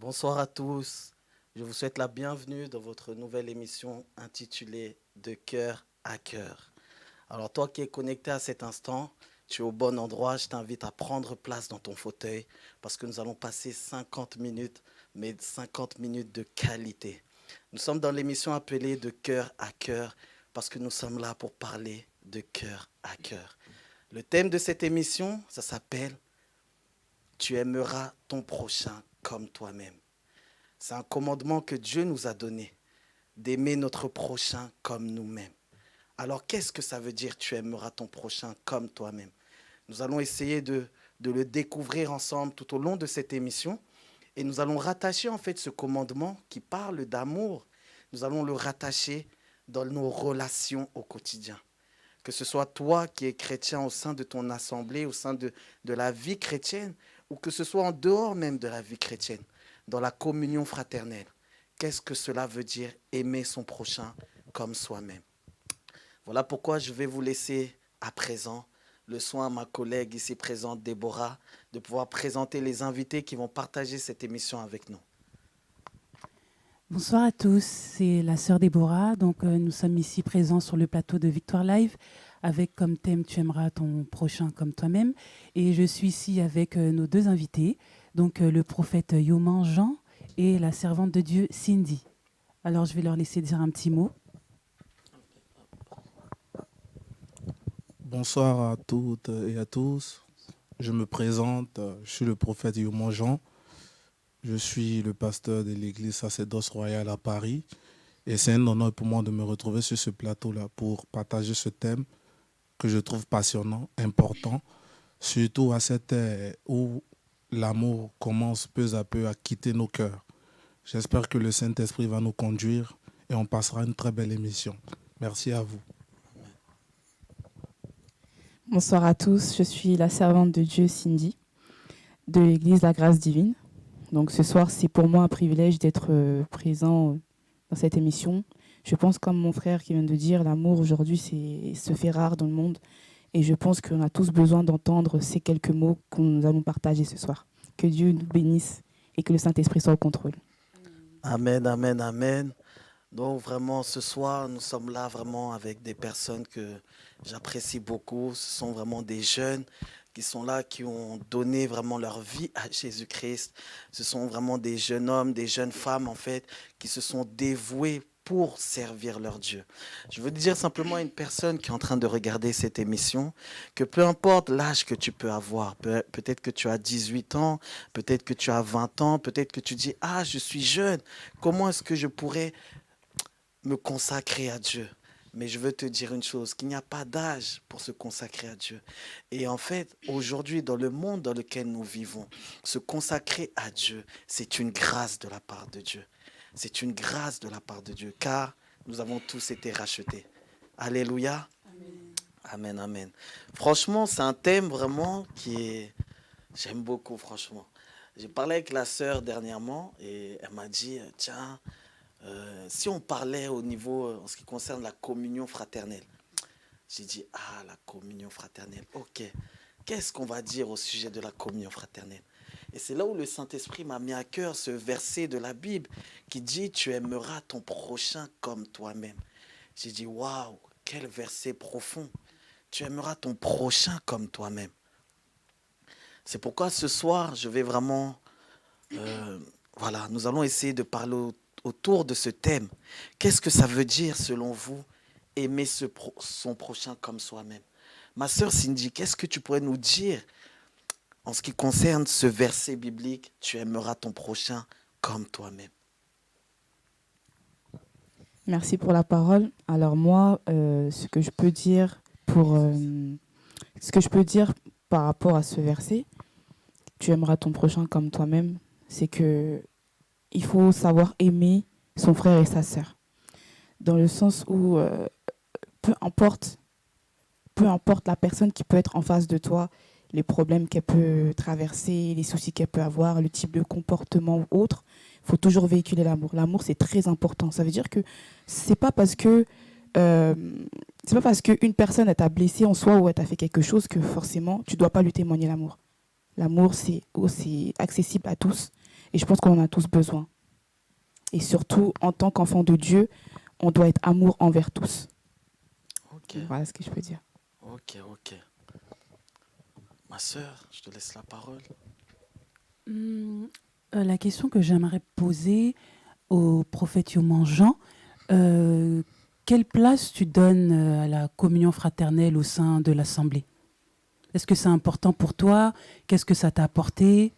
Bonsoir à tous. Je vous souhaite la bienvenue dans votre nouvelle émission intitulée De cœur à cœur. Alors toi qui es connecté à cet instant, tu es au bon endroit. Je t'invite à prendre place dans ton fauteuil parce que nous allons passer 50 minutes, mais 50 minutes de qualité. Nous sommes dans l'émission appelée De cœur à cœur parce que nous sommes là pour parler de cœur à cœur. Le thème de cette émission, ça s'appelle Tu aimeras ton prochain comme toi-même. C'est un commandement que Dieu nous a donné, d'aimer notre prochain comme nous-mêmes. Alors qu'est-ce que ça veut dire tu aimeras ton prochain comme toi-même? Nous allons essayer de le découvrir ensemble tout au long de cette émission et nous allons rattacher en fait ce commandement qui parle d'amour, nous allons le rattacher dans nos relations au quotidien. Que ce soit toi qui es chrétien au sein de ton assemblée, au sein de la vie chrétienne, ou que ce soit en dehors même de la vie chrétienne, dans la communion fraternelle. Qu'est-ce que cela veut dire aimer son prochain comme soi-même? Voilà pourquoi je vais vous laisser à présent le soin à ma collègue ici présente, Déborah, de pouvoir présenter les invités qui vont partager cette émission avec nous. Bonsoir à tous, c'est la sœur Déborah. Donc, nous sommes ici présents sur le plateau de Victoire Live avec comme thème Tu aimeras ton prochain comme toi-même. Et je suis ici avec nos deux invités, donc le prophète Yoman Jean et la servante de Dieu Cindy. Alors, je vais leur laisser dire un petit mot. Bonsoir à toutes et à tous. Je me présente, je suis le prophète Yoman Jean. Je suis le pasteur de l'église Sacerdoce Royal à Paris. Et c'est un honneur pour moi de me retrouver sur ce plateau-là pour partager ce thème que je trouve passionnant, important, surtout à cette ère où l'amour commence peu à peu à quitter nos cœurs. J'espère que le Saint-Esprit va nous conduire et on passera une très belle émission. Merci à vous. Bonsoir à tous, je suis la servante de Dieu Cindy, de l'église La Grâce Divine. Donc ce soir, c'est pour moi un privilège d'être présent dans cette émission. Je pense, comme mon frère qui vient de dire, l'amour aujourd'hui se fait rare dans le monde. Et je pense qu'on a tous besoin d'entendre ces quelques mots que nous allons partager ce soir. Que Dieu nous bénisse et que le Saint-Esprit soit au contrôle. Amen, amen, amen. Donc vraiment, ce soir, nous sommes là vraiment avec des personnes que j'apprécie beaucoup. Ce sont vraiment des jeunes qui sont là, qui ont donné vraiment leur vie à Jésus-Christ. Ce sont vraiment des jeunes hommes, des jeunes femmes en fait, qui se sont dévoués pour servir leur Dieu. Je veux dire simplement à une personne qui est en train de regarder cette émission, que peu importe l'âge que tu peux avoir, peut-être que tu as 18 ans, peut-être que tu as 20 ans, peut-être que tu dis « Ah, je suis jeune, comment est-ce que je pourrais me consacrer à Dieu ?» Mais je veux te dire une chose, qu'il n'y a pas d'âge pour se consacrer à Dieu. Et en fait, aujourd'hui, dans le monde dans lequel nous vivons, se consacrer à Dieu, c'est une grâce de la part de Dieu. C'est une grâce de la part de Dieu, car nous avons tous été rachetés. Alléluia. Amen, amen. Franchement, c'est un thème vraiment j'aime beaucoup, franchement. J'ai parlé avec la sœur dernièrement et elle m'a dit, tiens, si on parlait au niveau, en ce qui concerne la communion fraternelle. J'ai dit, ah, la communion fraternelle, ok. Qu'est-ce qu'on va dire au sujet de la communion fraternelle? Et c'est là où le Saint-Esprit m'a mis à cœur ce verset de la Bible qui dit, tu aimeras ton prochain comme toi-même. J'ai dit, waouh, quel verset profond. Tu aimeras ton prochain comme toi-même. C'est pourquoi ce soir, je vais vraiment, voilà, nous allons essayer de parler autour de ce thème. Qu'est-ce que ça veut dire, selon vous, aimer son prochain comme soi-même? Ma sœur Cindy, qu'est-ce que tu pourrais nous dire en ce qui concerne ce verset biblique, tu aimeras ton prochain comme toi-même? Merci pour la parole. Alors moi, ce que je peux dire par rapport à ce verset, tu aimeras ton prochain comme toi-même, c'est que il faut savoir aimer son frère et sa sœur. Dans le sens où peu importe la personne qui peut être en face de toi, les problèmes qu'elle peut traverser, les soucis qu'elle peut avoir, le type de comportement ou autre, il faut toujours véhiculer l'amour. L'amour, c'est très important. Ça veut dire que c'est pas parce qu'une personne t'a blessé en soi ou elle t'a fait quelque chose que forcément tu dois pas lui témoigner l'amour. L'amour, c'est accessible à tous. Et je pense qu'on en a tous besoin. Et surtout, en tant qu'enfant de Dieu, on doit être amour envers tous. Ok, Voilà ce que je peux dire. ok, ok. Ma sœur, je te laisse la parole. La question que j'aimerais poser au prophète Yoman Jean, quelle place tu donnes à la communion fraternelle au sein de l'Assemblée? Est-ce que c'est important pour toi? Qu'est-ce que ça t'a apporté?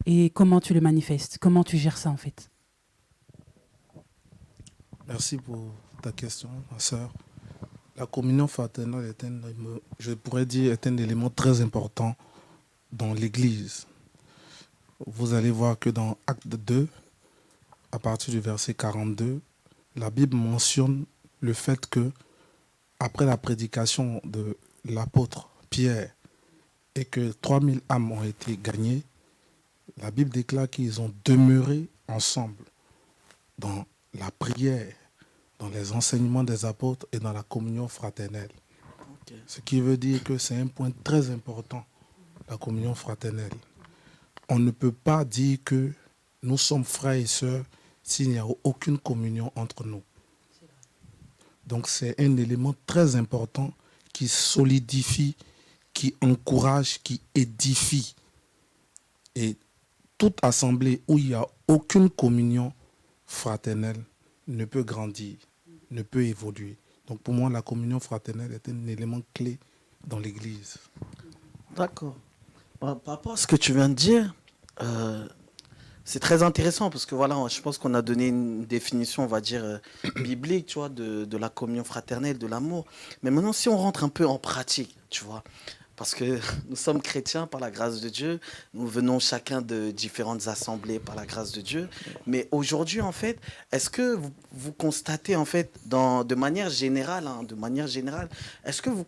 Et comment tu le manifestes? Comment tu gères ça en fait? Merci pour ta question, ma sœur. La communion fraternelle je pourrais dire, est un élément très important dans l'Église. Vous allez voir que dans Acte 2, à partir du verset 42, la Bible mentionne le fait que, après la prédication de l'apôtre Pierre et que 3000 âmes ont été gagnées, la Bible déclare qu'ils ont demeuré ensemble dans la prière, dans les enseignements des apôtres et dans la communion fraternelle. Ok. Ce qui veut dire que c'est un point très important, la communion fraternelle. On ne peut pas dire que nous sommes frères et sœurs s'il n'y a aucune communion entre nous. Donc c'est un élément très important qui solidifie, qui encourage, qui édifie. Et toute assemblée où il n'y a aucune communion fraternelle ne peut grandir, ne peut évoluer. Donc pour moi, la communion fraternelle est un élément clé dans l'Église. D'accord. Par rapport à ce que tu viens de dire, c'est très intéressant parce que voilà, je pense qu'on a donné une définition, on va dire, biblique, tu vois, de la communion fraternelle, de l'amour. Mais maintenant, si on rentre un peu en pratique, tu vois, parce que nous sommes chrétiens par la grâce de Dieu, nous venons chacun de différentes assemblées par la grâce de Dieu. Mais aujourd'hui, en fait, est-ce que vous constatez, en fait, de manière générale, est-ce que vous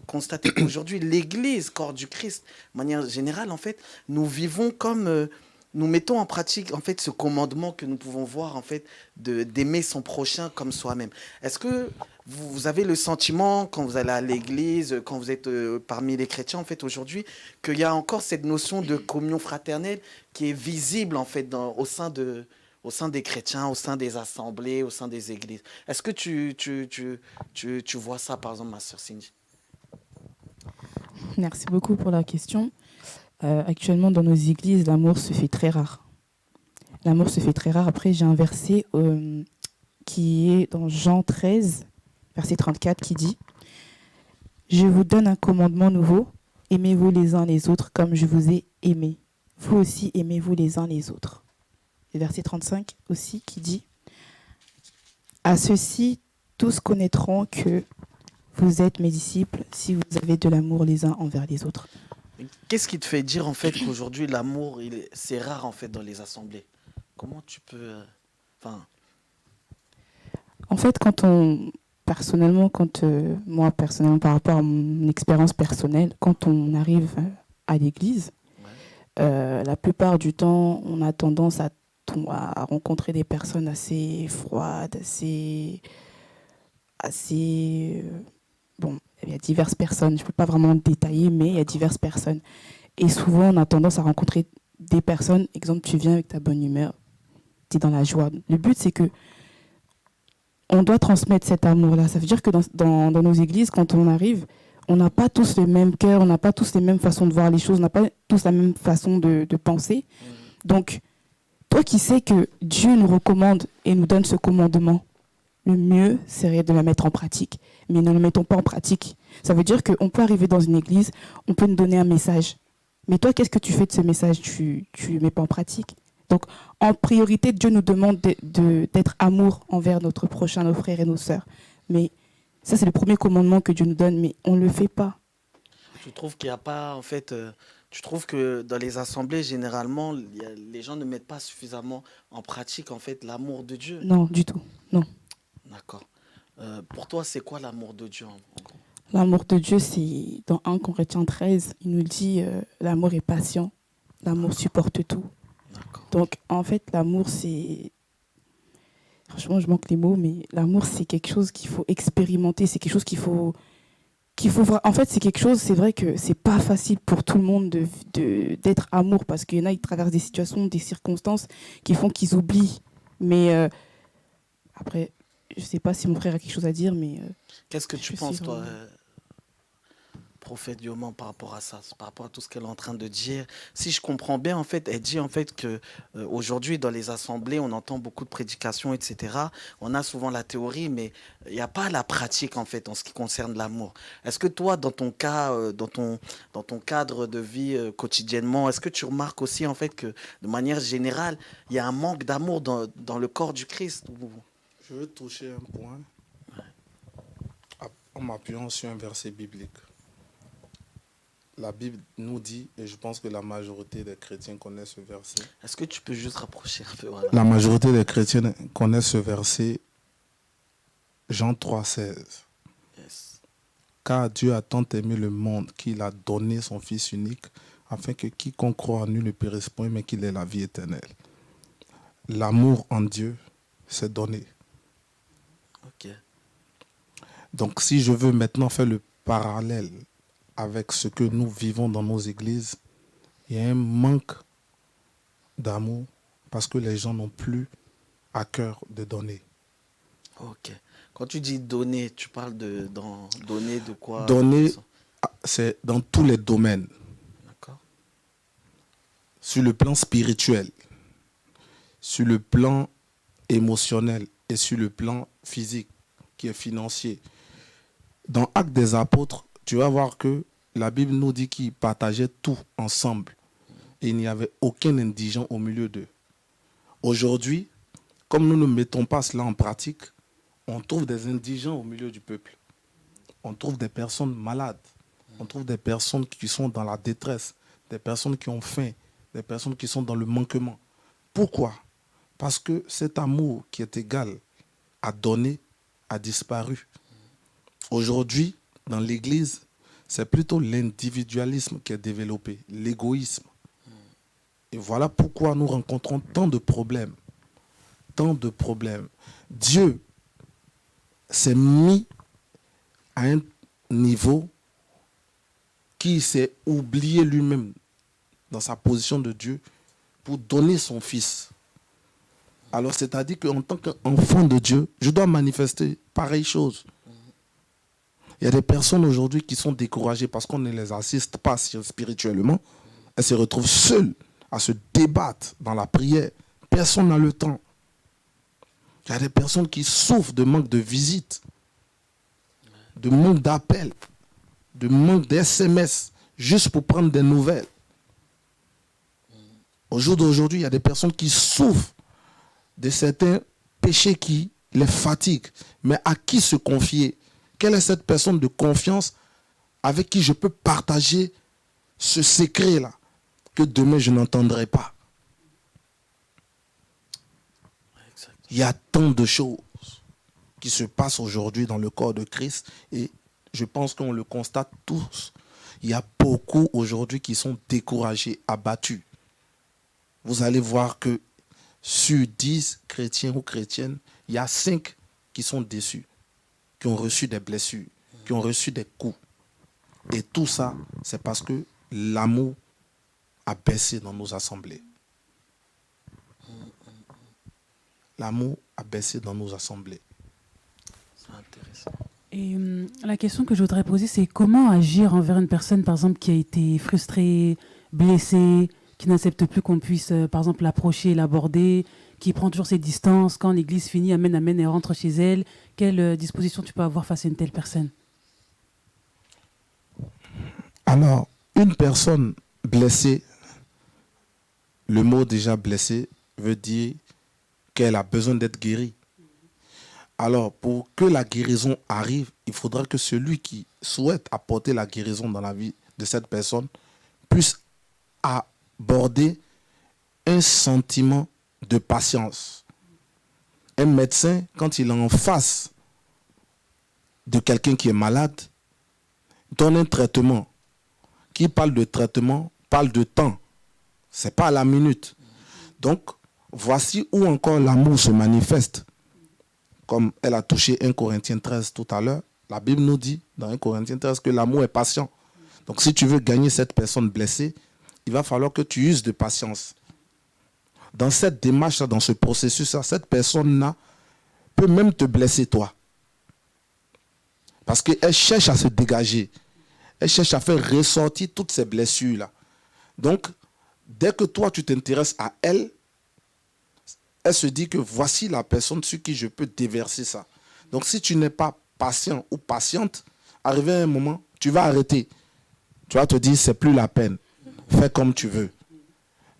constatez qu'aujourd'hui, l'Église, corps du Christ, de manière générale, en fait, nous vivons comme nous mettons en pratique en fait ce commandement que nous pouvons voir en fait d'aimer son prochain comme soi-même. Est-ce que vous avez le sentiment quand vous allez à l'église, quand vous êtes parmi les chrétiens en fait aujourd'hui, qu'il y a encore cette notion de communion fraternelle qui est visible en fait au sein des chrétiens, au sein des assemblées, au sein des églises. Est-ce que tu vois ça par exemple, ma sœur Cindy? Merci beaucoup pour la question. Actuellement, dans nos églises, l'amour se fait très rare. L'amour se fait très rare. Après, j'ai un verset qui est dans Jean 13, verset 34, qui dit « Je vous donne un commandement nouveau, aimez-vous les uns les autres comme je vous ai aimé. Vous aussi, aimez-vous les uns les autres. » Et verset 35 aussi, qui dit « À ceux-ci, tous connaîtront que vous êtes mes disciples si vous avez de l'amour les uns envers les autres. » Qu'est-ce qui te fait dire en fait qu'aujourd'hui l'amour c'est rare en fait dans les assemblées? Comment tu peux En fait, moi personnellement, par rapport à mon expérience personnelle, quand on arrive à l'église, la plupart du temps, on a tendance à rencontrer des personnes assez froides, bon, il y a diverses personnes, je ne peux pas vraiment détailler, mais il y a diverses personnes. Et souvent, on a tendance à rencontrer des personnes, exemple, tu viens avec ta bonne humeur, tu es dans la joie. Le but, c'est que on doit transmettre cet amour-là. Ça veut dire que dans nos églises, quand on arrive, on n'a pas tous le même cœur, on n'a pas tous les mêmes façons de voir les choses, on n'a pas tous la même façon de penser. Donc, toi qui sais que Dieu nous recommande et nous donne ce commandement, le mieux serait de la mettre en pratique. Mais ne le mettons pas en pratique. Ça veut dire qu'on peut arriver dans une église, on peut nous donner un message. Mais toi, qu'est-ce que tu fais de ce message? Tu ne le mets pas en pratique. Donc, en priorité, Dieu nous demande d'être amour envers notre prochain, nos frères et nos sœurs. Mais ça, c'est le premier commandement que Dieu nous donne, mais on ne le fait pas. Tu trouves qu'il n'y a pas, en fait, tu trouves que dans les assemblées, généralement, les gens ne mettent pas suffisamment en pratique, en fait, l'amour de Dieu? Non, du tout. Non. D'accord. Pour toi, c'est quoi l'amour de Dieu en gros? L'amour de Dieu, c'est dans 1 Corinthiens 13, il nous dit l'amour est patient, l'amour supporte tout. D'accord. Donc, en fait, l'amour, c'est... Franchement, je manque les mots, mais l'amour, c'est quelque chose qu'il faut expérimenter, c'est quelque chose qu'il faut En fait, c'est quelque chose, c'est vrai que c'est pas facile pour tout le monde d'être amour, parce qu'il y en a, ils traversent des situations, des circonstances qui font qu'ils oublient. Mais après, je sais pas si mon frère a quelque chose à dire, mais Qu'est-ce que tu je penses, suis toi, vraiment- prophète Dioman, par rapport à ça, par rapport à tout ce qu'elle est en train de dire? Si je comprends bien, en fait, elle dit en fait que aujourd'hui, dans les assemblées, on entend beaucoup de prédications, etc. On a souvent la théorie, mais il n'y a pas la pratique, en fait, en ce qui concerne l'amour. Est-ce que toi, dans ton cas, dans ton cadre de vie quotidiennement, est-ce que tu remarques aussi, en fait, que de manière générale, il y a un manque d'amour dans le corps du Christ? Je veux toucher un point en m'appuyant sur un verset biblique. La Bible nous dit, et je pense que la majorité des chrétiens connaissent ce verset. Est-ce que tu peux juste rapprocher un peu, voilà. La majorité des chrétiens connaissent ce verset, Jean 3,16. Yes. Car Dieu a tant aimé le monde qu'il a donné son Fils unique, afin que quiconque croit en lui ne périsse point, mais qu'il ait la vie éternelle. L'amour en Dieu, c'est donné. Ok. Donc si je veux maintenant faire le parallèle avec ce que nous vivons dans nos églises, il y a un manque d'amour parce que les gens n'ont plus à cœur de donner. Ok. Quand tu dis donner, tu parles donner de quoi? Donner, c'est dans tous les domaines. D'accord. Sur le plan spirituel, sur le plan émotionnel et sur le plan physique, qui est financier. Dans Actes des Apôtres, tu vas voir que la Bible nous dit qu'ils partageaient tout ensemble. Et il n'y avait aucun indigent au milieu d'eux. Aujourd'hui, comme nous ne mettons pas cela en pratique, on trouve des indigents au milieu du peuple. On trouve des personnes malades. On trouve des personnes qui sont dans la détresse, des personnes qui ont faim, des personnes qui sont dans le manquement. Pourquoi? Parce que cet amour qui est égal à donner a disparu. Aujourd'hui, dans l'Église, c'est plutôt l'individualisme qui est développé, l'égoïsme. Et voilà pourquoi nous rencontrons tant de problèmes. Tant de problèmes. Dieu s'est mis à un niveau qui s'est oublié lui-même dans sa position de Dieu pour donner son Fils. Alors, c'est-à-dire qu'en tant qu'enfant de Dieu, je dois manifester pareille chose. Il y a des personnes aujourd'hui qui sont découragées parce qu'on ne les assiste pas spirituellement. Elles se retrouvent seules à se débattre dans la prière. Personne n'a le temps. Il y a des personnes qui souffrent de manque de visite, de manque d'appels, de manque d'SMS, juste pour prendre des nouvelles. Au jour d'aujourd'hui, il y a des personnes qui souffrent de certains péchés qui les fatiguent. Mais à qui se confier? Quelle est cette personne de confiance avec qui je peux partager ce secret-là que demain je n'entendrai pas? Il y a tant de choses qui se passent aujourd'hui dans le corps de Christ et je pense qu'on le constate tous. Il y a beaucoup aujourd'hui qui sont découragés, abattus. Vous allez voir que sur 10 chrétiens ou chrétiennes, il y a 5 qui sont déçus, qui ont reçu des blessures, qui ont reçu des coups. Et tout ça, c'est parce que l'amour a baissé dans nos assemblées. L'amour a baissé dans nos assemblées. C'est intéressant. Et la question que je voudrais poser, c'est comment agir envers une personne, par exemple, qui a été frustrée, blessée, qui n'accepte plus qu'on puisse, par exemple, l'approcher, l'aborder, qui prend toujours ses distances. Quand l'église finit, amène, et rentre chez elle. Quelle disposition tu peux avoir face à une telle personne? Alors, une personne blessée, le mot déjà blessé veut dire qu'elle a besoin d'être guérie. Alors, pour que la guérison arrive, il faudra que celui qui souhaite apporter la guérison dans la vie de cette personne puisse aborder un sentiment de patience. Un médecin, quand il est en face de quelqu'un qui est malade, donne un traitement. Qui parle de traitement, parle de temps. Ce n'est pas à la minute. Donc, voici où encore l'amour se manifeste. Comme elle a touché 1 Corinthiens 13 tout à l'heure, La Bible nous dit, dans 1 Corinthiens 13, que l'amour est patient. Donc si tu veux gagner cette personne blessée, il va falloir que tu uses de patience. Dans cette démarche, dans ce processus-là, cette personne-là peut même te blesser toi. Parce qu'elle cherche à se dégager. Elle cherche à faire ressortir toutes ces blessures-là. Donc, dès que toi, tu t'intéresses à elle, elle se dit que voici la personne sur qui je peux déverser ça. Donc, si tu n'es pas patient ou patiente, arrivé à un moment, tu vas arrêter. Tu vas te dire, c'est plus la peine. Fais comme tu veux.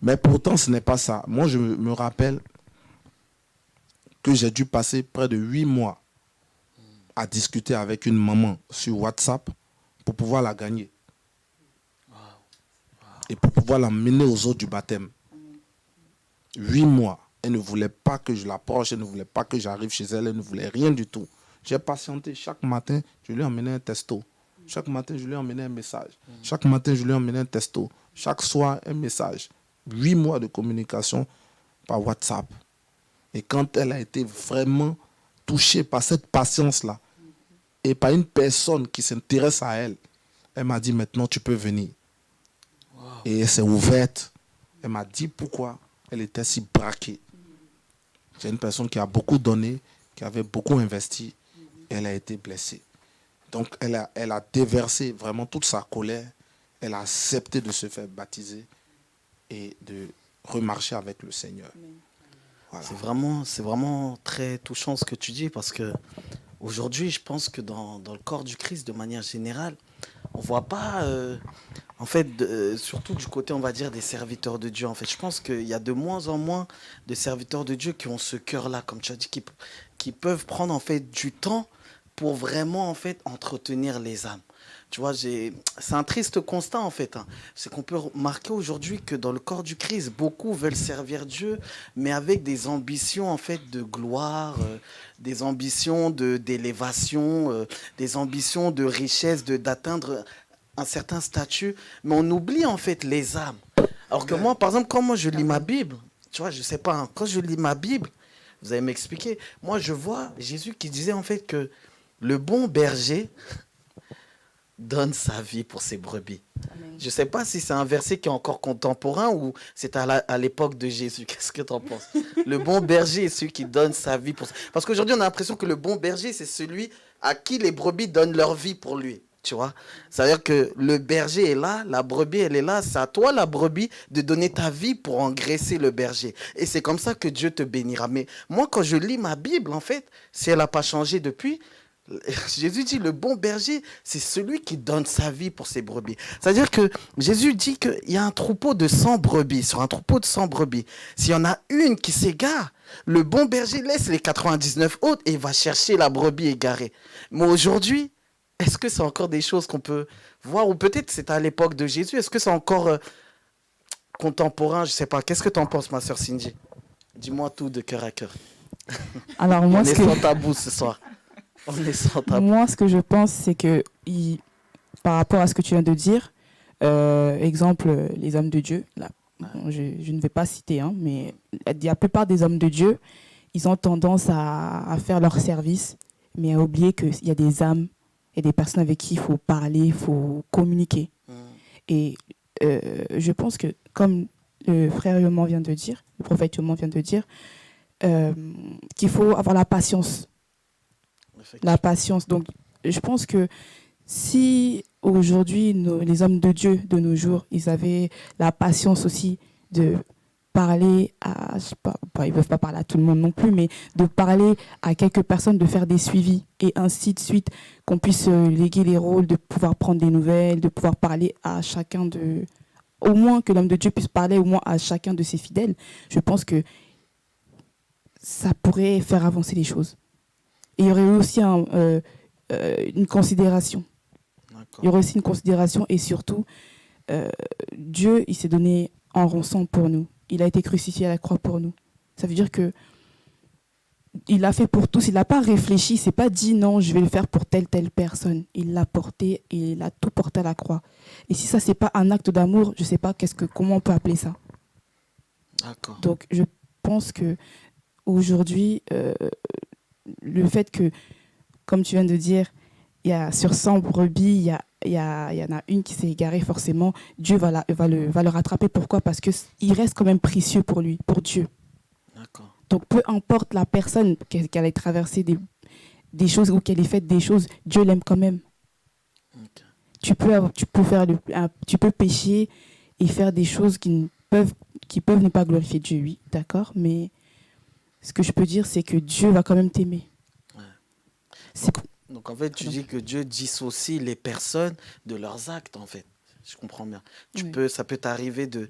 Mais pourtant, ce n'est pas ça. Moi, je me rappelle que j'ai dû passer près de 8 mois à discuter avec une maman sur WhatsApp pour pouvoir la gagner. Et pour pouvoir l'emmener aux eaux du baptême. 8 mois. Elle ne voulait pas que je l'approche, elle ne voulait pas que j'arrive chez elle, elle ne voulait rien du tout. J'ai patienté. Chaque matin, je lui emmenais un texto. Chaque matin, je lui emmenais un message. Chaque matin, je lui emmenais un texto. Chaque soir, un message. 8 mois de communication par WhatsApp. Et quand elle a été vraiment touchée par cette patience-là, et par une personne qui s'intéresse à elle, elle m'a dit, maintenant, tu peux venir. Wow. Et elle s'est ouverte. Elle m'a dit pourquoi elle était si braquée. C'est une personne qui a beaucoup donné, qui avait beaucoup investi, et elle a été blessée. Donc, elle a déversé vraiment toute sa colère. Elle a accepté de se faire baptiser et de remarcher avec le Seigneur. Voilà. C'est vraiment très touchant ce que tu dis, parce que aujourd'hui, je pense que dans le corps du Christ, de manière générale, on ne voit pas, en fait, surtout du côté, on va dire, des serviteurs de Dieu. En fait, je pense qu'il y a de moins en moins de serviteurs de Dieu qui ont ce cœur-là, comme tu as dit, qui peuvent prendre en fait du temps pour vraiment en fait entretenir les âmes. Tu vois, c'est un triste constat en fait. C'est qu'on peut remarquer aujourd'hui que dans le corps du Christ, beaucoup veulent servir Dieu, mais avec des ambitions en fait de gloire, des ambitions d'élévation, des ambitions de richesse, d'atteindre un certain statut, mais on oublie en fait les âmes. Alors que moi, par exemple, quand moi je lis ma Bible, tu vois, je sais pas, quand je lis ma Bible, vous allez m'expliquer, moi je vois Jésus qui disait en fait que le bon berger donne sa vie pour ses brebis. Amen. Je ne sais pas si c'est un verset qui est encore contemporain ou c'est à l'époque de Jésus. Qu'est-ce que tu en penses? Le bon berger est celui qui donne sa vie pour... Parce qu'aujourd'hui, on a l'impression que le bon berger, c'est celui à qui les brebis donnent leur vie pour lui. Tu vois? C'est-à-dire que le berger est là, la brebis, elle est là. C'est à toi, la brebis, de donner ta vie pour engraisser le berger. Et c'est comme ça que Dieu te bénira. Mais moi, quand je lis ma Bible, en fait, si elle n'a pas changé depuis... Jésus dit, le bon berger, c'est celui qui donne sa vie pour ses brebis. C'est-à-dire que Jésus dit qu'il y a un troupeau de 100 brebis, sur un troupeau de 100 brebis. S'il y en a une qui s'égare, le bon berger laisse les 99 autres et va chercher la brebis égarée. Mais aujourd'hui, est-ce que c'est encore des choses qu'on peut voir? Ou peut-être c'est à l'époque de Jésus. Est-ce que c'est encore contemporain? Je ne sais pas. Qu'est-ce que tu en penses, ma sœur Cindy? Dis-moi tout de cœur à cœur. Alors, moi, on est sans tabou ce soir. Moi, ce que je pense, c'est que par rapport à ce que tu viens de dire, exemple, les hommes de Dieu, là, je ne vais pas citer, hein, mais la plupart des hommes de Dieu, ils ont tendance à faire leur service, mais à oublier qu'il y a des âmes et des personnes avec qui il faut parler, il faut communiquer. Et je pense que, comme le frère Yoman vient de dire, le prophète Yoman vient de dire, qu'il faut avoir la patience. La patience. Donc, je pense que si aujourd'hui, les hommes de Dieu de nos jours, ils avaient la patience aussi de parler à, je sais pas, ils ne peuvent pas parler à tout le monde non plus, mais de parler à quelques personnes, de faire des suivis et ainsi de suite, qu'on puisse léguer les rôles, de pouvoir prendre des nouvelles, de pouvoir parler à chacun de... Au moins que l'homme de Dieu puisse parler au moins à chacun de ses fidèles. Je pense que ça pourrait faire avancer les choses. Et il y aurait aussi une considération. Il y aurait aussi une considération et surtout, Dieu, il s'est donné en rançon pour nous. Il a été crucifié à la croix pour nous. Ça veut dire que il l'a fait pour tous. Il n'a pas réfléchi. Il ne s'est pas dit non, je vais le faire pour telle personne. Il l'a porté et il a tout porté à la croix. Et si ça, ce n'est pas un acte d'amour, je ne sais pas comment on peut appeler ça. D'accord. Donc, je pense qu'aujourd'hui, le fait que, comme tu viens de dire, sur 100 brebis, il y en a une qui s'est égarée forcément. Dieu va le rattraper. Pourquoi? Parce qu'il reste quand même précieux pour lui, pour Dieu. D'accord. Donc, peu importe la personne qu'elle ait traversé des choses ou qu'elle ait fait des choses, Dieu l'aime quand même. Ok. Tu peux pécher et faire des choses qui peuvent ne pas glorifier Dieu, oui, d'accord, mais ce que je peux dire, c'est que Dieu va quand même t'aimer. Ouais. C'est- Donc en fait, tu dis que Dieu dissocie les personnes de leurs actes, en fait. Je comprends bien. Oui. Ça peut t'arriver de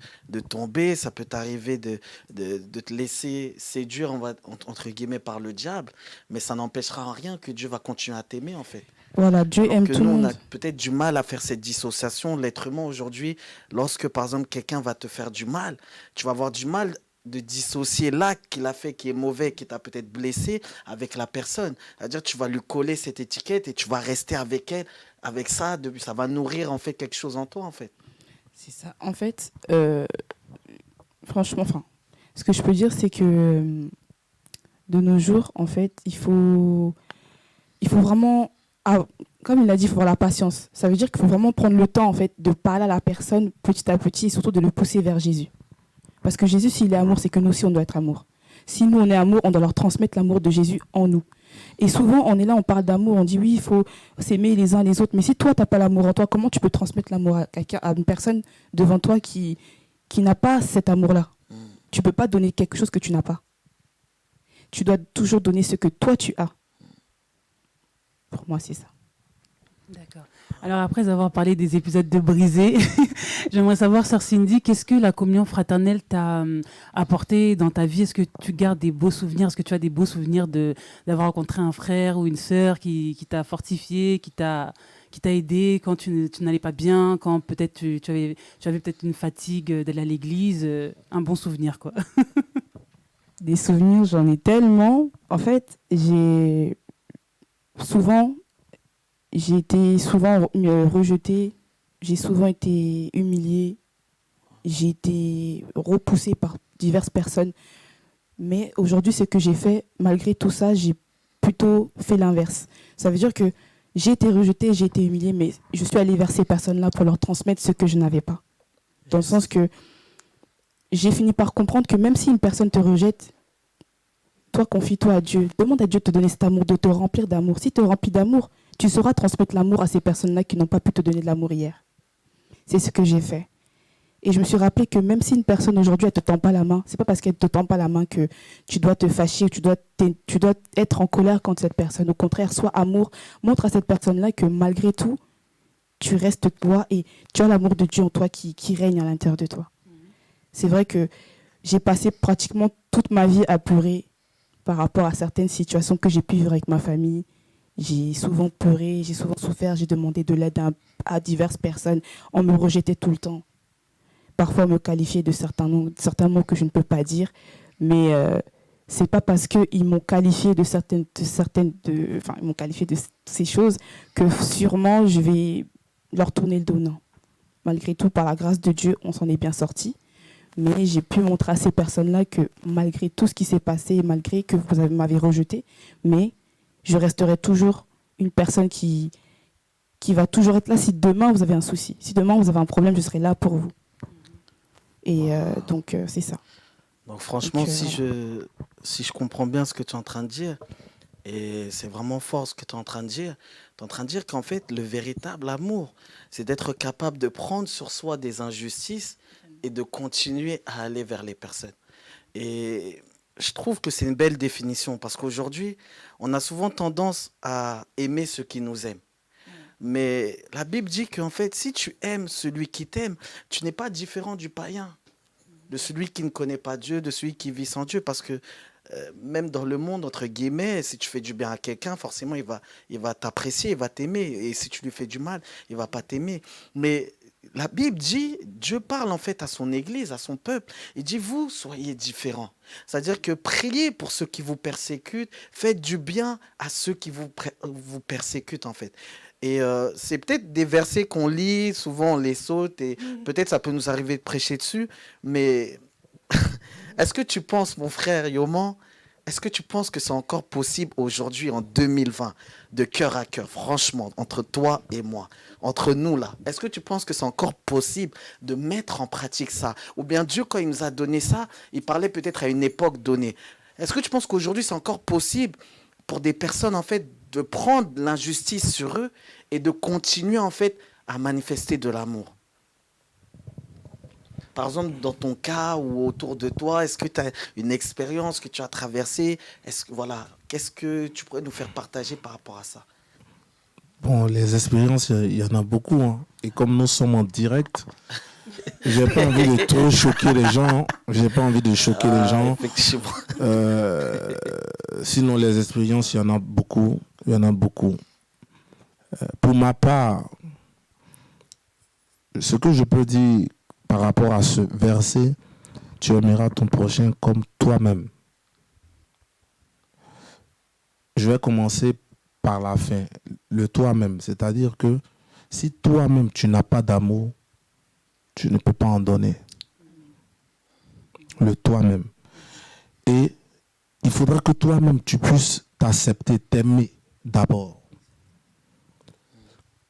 tomber, ça peut t'arriver de te laisser séduire, entre guillemets, par le diable, mais ça n'empêchera en rien que Dieu va continuer à t'aimer, en fait. Voilà, Dieu Alors aime que tout nous, le on monde. a peut-être du mal à faire cette dissociation. L'être humain aujourd'hui, lorsque par exemple quelqu'un va te faire du mal, tu vas avoir du mal de dissocier l'acte qu'il a fait, qui est mauvais, qui t'a peut-être blessé, avec la personne. C'est-à-dire tu vas lui coller cette étiquette et tu vas rester avec elle, avec ça, ça va nourrir en fait quelque chose en toi en fait. C'est ça. En fait, franchement, enfin, ce que je peux dire, c'est que de nos jours, en fait, il faut vraiment, comme il a dit, il faut avoir la patience. Ça veut dire qu'il faut vraiment prendre le temps, en fait, de parler à la personne petit à petit et surtout de le pousser vers Jésus. Parce que Jésus, s'il est amour, c'est que nous aussi, on doit être amour. Si nous, on est amour, on doit leur transmettre l'amour de Jésus en nous. Et souvent, on est là, on parle d'amour, on dit oui, il faut s'aimer les uns les autres. Mais si toi, tu n'as pas l'amour en toi, comment tu peux transmettre l'amour à quelqu'un, à une personne devant toi qui n'a pas cet amour-là? Mm. Tu ne peux pas donner quelque chose que tu n'as pas. Tu dois toujours donner ce que toi, tu as. Pour moi, c'est ça. D'accord. Alors après avoir parlé des épisodes de brisé, j'aimerais savoir, sœur Cindy, qu'est-ce que la communion fraternelle t'a apporté dans ta vie? Est-ce que tu gardes des beaux souvenirs? Est-ce que tu as des beaux souvenirs d'avoir rencontré un frère ou une sœur qui t'a fortifié, qui t'a aidé quand tu n'allais pas bien, quand peut-être tu avais peut-être une fatigue d'aller à l'église? Un bon souvenir, quoi. Des souvenirs, j'en ai tellement. En fait, souvent, j'ai été souvent rejetée, j'ai souvent été humiliée, j'ai été repoussée par diverses personnes. Mais aujourd'hui, ce que j'ai fait, malgré tout ça, j'ai plutôt fait l'inverse. Ça veut dire que j'ai été rejetée, j'ai été humiliée, mais je suis allée vers ces personnes-là pour leur transmettre ce que je n'avais pas. Dans le sens que j'ai fini par comprendre que même si une personne te rejette, toi, confie-toi à Dieu. Demande à Dieu de te donner cet amour, de te remplir d'amour. Si tu te remplis d'amour, tu sauras transmettre l'amour à ces personnes-là qui n'ont pas pu te donner de l'amour hier. C'est ce que j'ai fait. Et je me suis rappelé que même si une personne aujourd'hui, elle ne te tend pas la main, c'est pas parce qu'elle ne te tend pas la main que tu dois te fâcher, tu dois être en colère contre cette personne. Au contraire, sois amour. Montre à cette personne-là que malgré tout, tu restes toi et tu as l'amour de Dieu en toi qui règne à l'intérieur de toi. C'est vrai que j'ai passé pratiquement toute ma vie à pleurer par rapport à certaines situations que j'ai pu vivre avec ma famille. J'ai souvent pleuré, j'ai souvent souffert, j'ai demandé de l'aide à diverses personnes. On me rejetait tout le temps. Parfois, on me qualifiait de certains mots que je ne peux pas dire. Mais c'est pas parce qu'ils m'ont qualifié ils m'ont qualifié de ces choses que sûrement je vais leur tourner le dos. Non. Malgré tout, par la grâce de Dieu, on s'en est bien sorti. Mais j'ai pu montrer à ces personnes-là que malgré tout ce qui s'est passé, malgré que vous m'avez rejeté, mais je resterai toujours une personne qui va toujours être là si demain vous avez un souci. Si demain vous avez un problème, je serai là pour vous. Et donc, c'est ça. Donc franchement, Donc, si je comprends bien ce que tu es en train de dire, et c'est vraiment fort ce que tu es en train de dire, tu es en train de dire qu'en fait, le véritable amour, c'est d'être capable de prendre sur soi des injustices et de continuer à aller vers les personnes. Et je trouve que c'est une belle définition parce qu'aujourd'hui, on a souvent tendance à aimer ceux qui nous aiment. Mais la Bible dit qu'en fait, si tu aimes celui qui t'aime, tu n'es pas différent du païen, de celui qui ne connaît pas Dieu, de celui qui vit sans Dieu. Parce que même dans le monde, entre guillemets, si tu fais du bien à quelqu'un, forcément, il va t'apprécier, il va t'aimer. Et si tu lui fais du mal, il va pas t'aimer. Mais la Bible dit, Dieu parle en fait à son Église, à son peuple. Il dit, vous, soyez différents. C'est-à-dire que priez pour ceux qui vous persécutent, faites du bien à ceux qui vous persécutent en fait. Et c'est peut-être des versets qu'on lit, souvent on les saute et peut-être ça peut nous arriver de prêcher dessus, mais est-ce que tu penses, mon frère Yoman, Est-ce que tu penses que c'est encore possible aujourd'hui, en 2020, de cœur à cœur, franchement, entre toi et moi, entre nous là, est-ce que tu penses que c'est encore possible de mettre en pratique ça? Ou bien Dieu, quand il nous a donné ça, il parlait peut-être à une époque donnée. Est-ce que tu penses qu'aujourd'hui, c'est encore possible pour des personnes, en fait, de prendre l'injustice sur eux et de continuer, en fait, à manifester de l'amour? Par exemple, dans ton cas ou autour de toi, est-ce que tu as une expérience que tu as traversée? Voilà, qu'est-ce que tu pourrais nous faire partager par rapport à ça? Bon, les expériences, il y en a beaucoup, hein. Et comme nous sommes en direct, j'ai pas envie de trop choquer les gens. J'ai pas envie de choquer les gens. Effectivement. Sinon, les expériences, il y en a beaucoup. Il y en a beaucoup. Pour ma part, ce que je peux dire par rapport à ce verset, tu aimeras ton prochain comme toi-même. Je vais commencer par la fin, le toi-même. C'est-à-dire que si toi-même tu n'as pas d'amour, tu ne peux pas en donner. Le toi-même. Et il faudra que toi-même tu puisses t'accepter, t'aimer d'abord.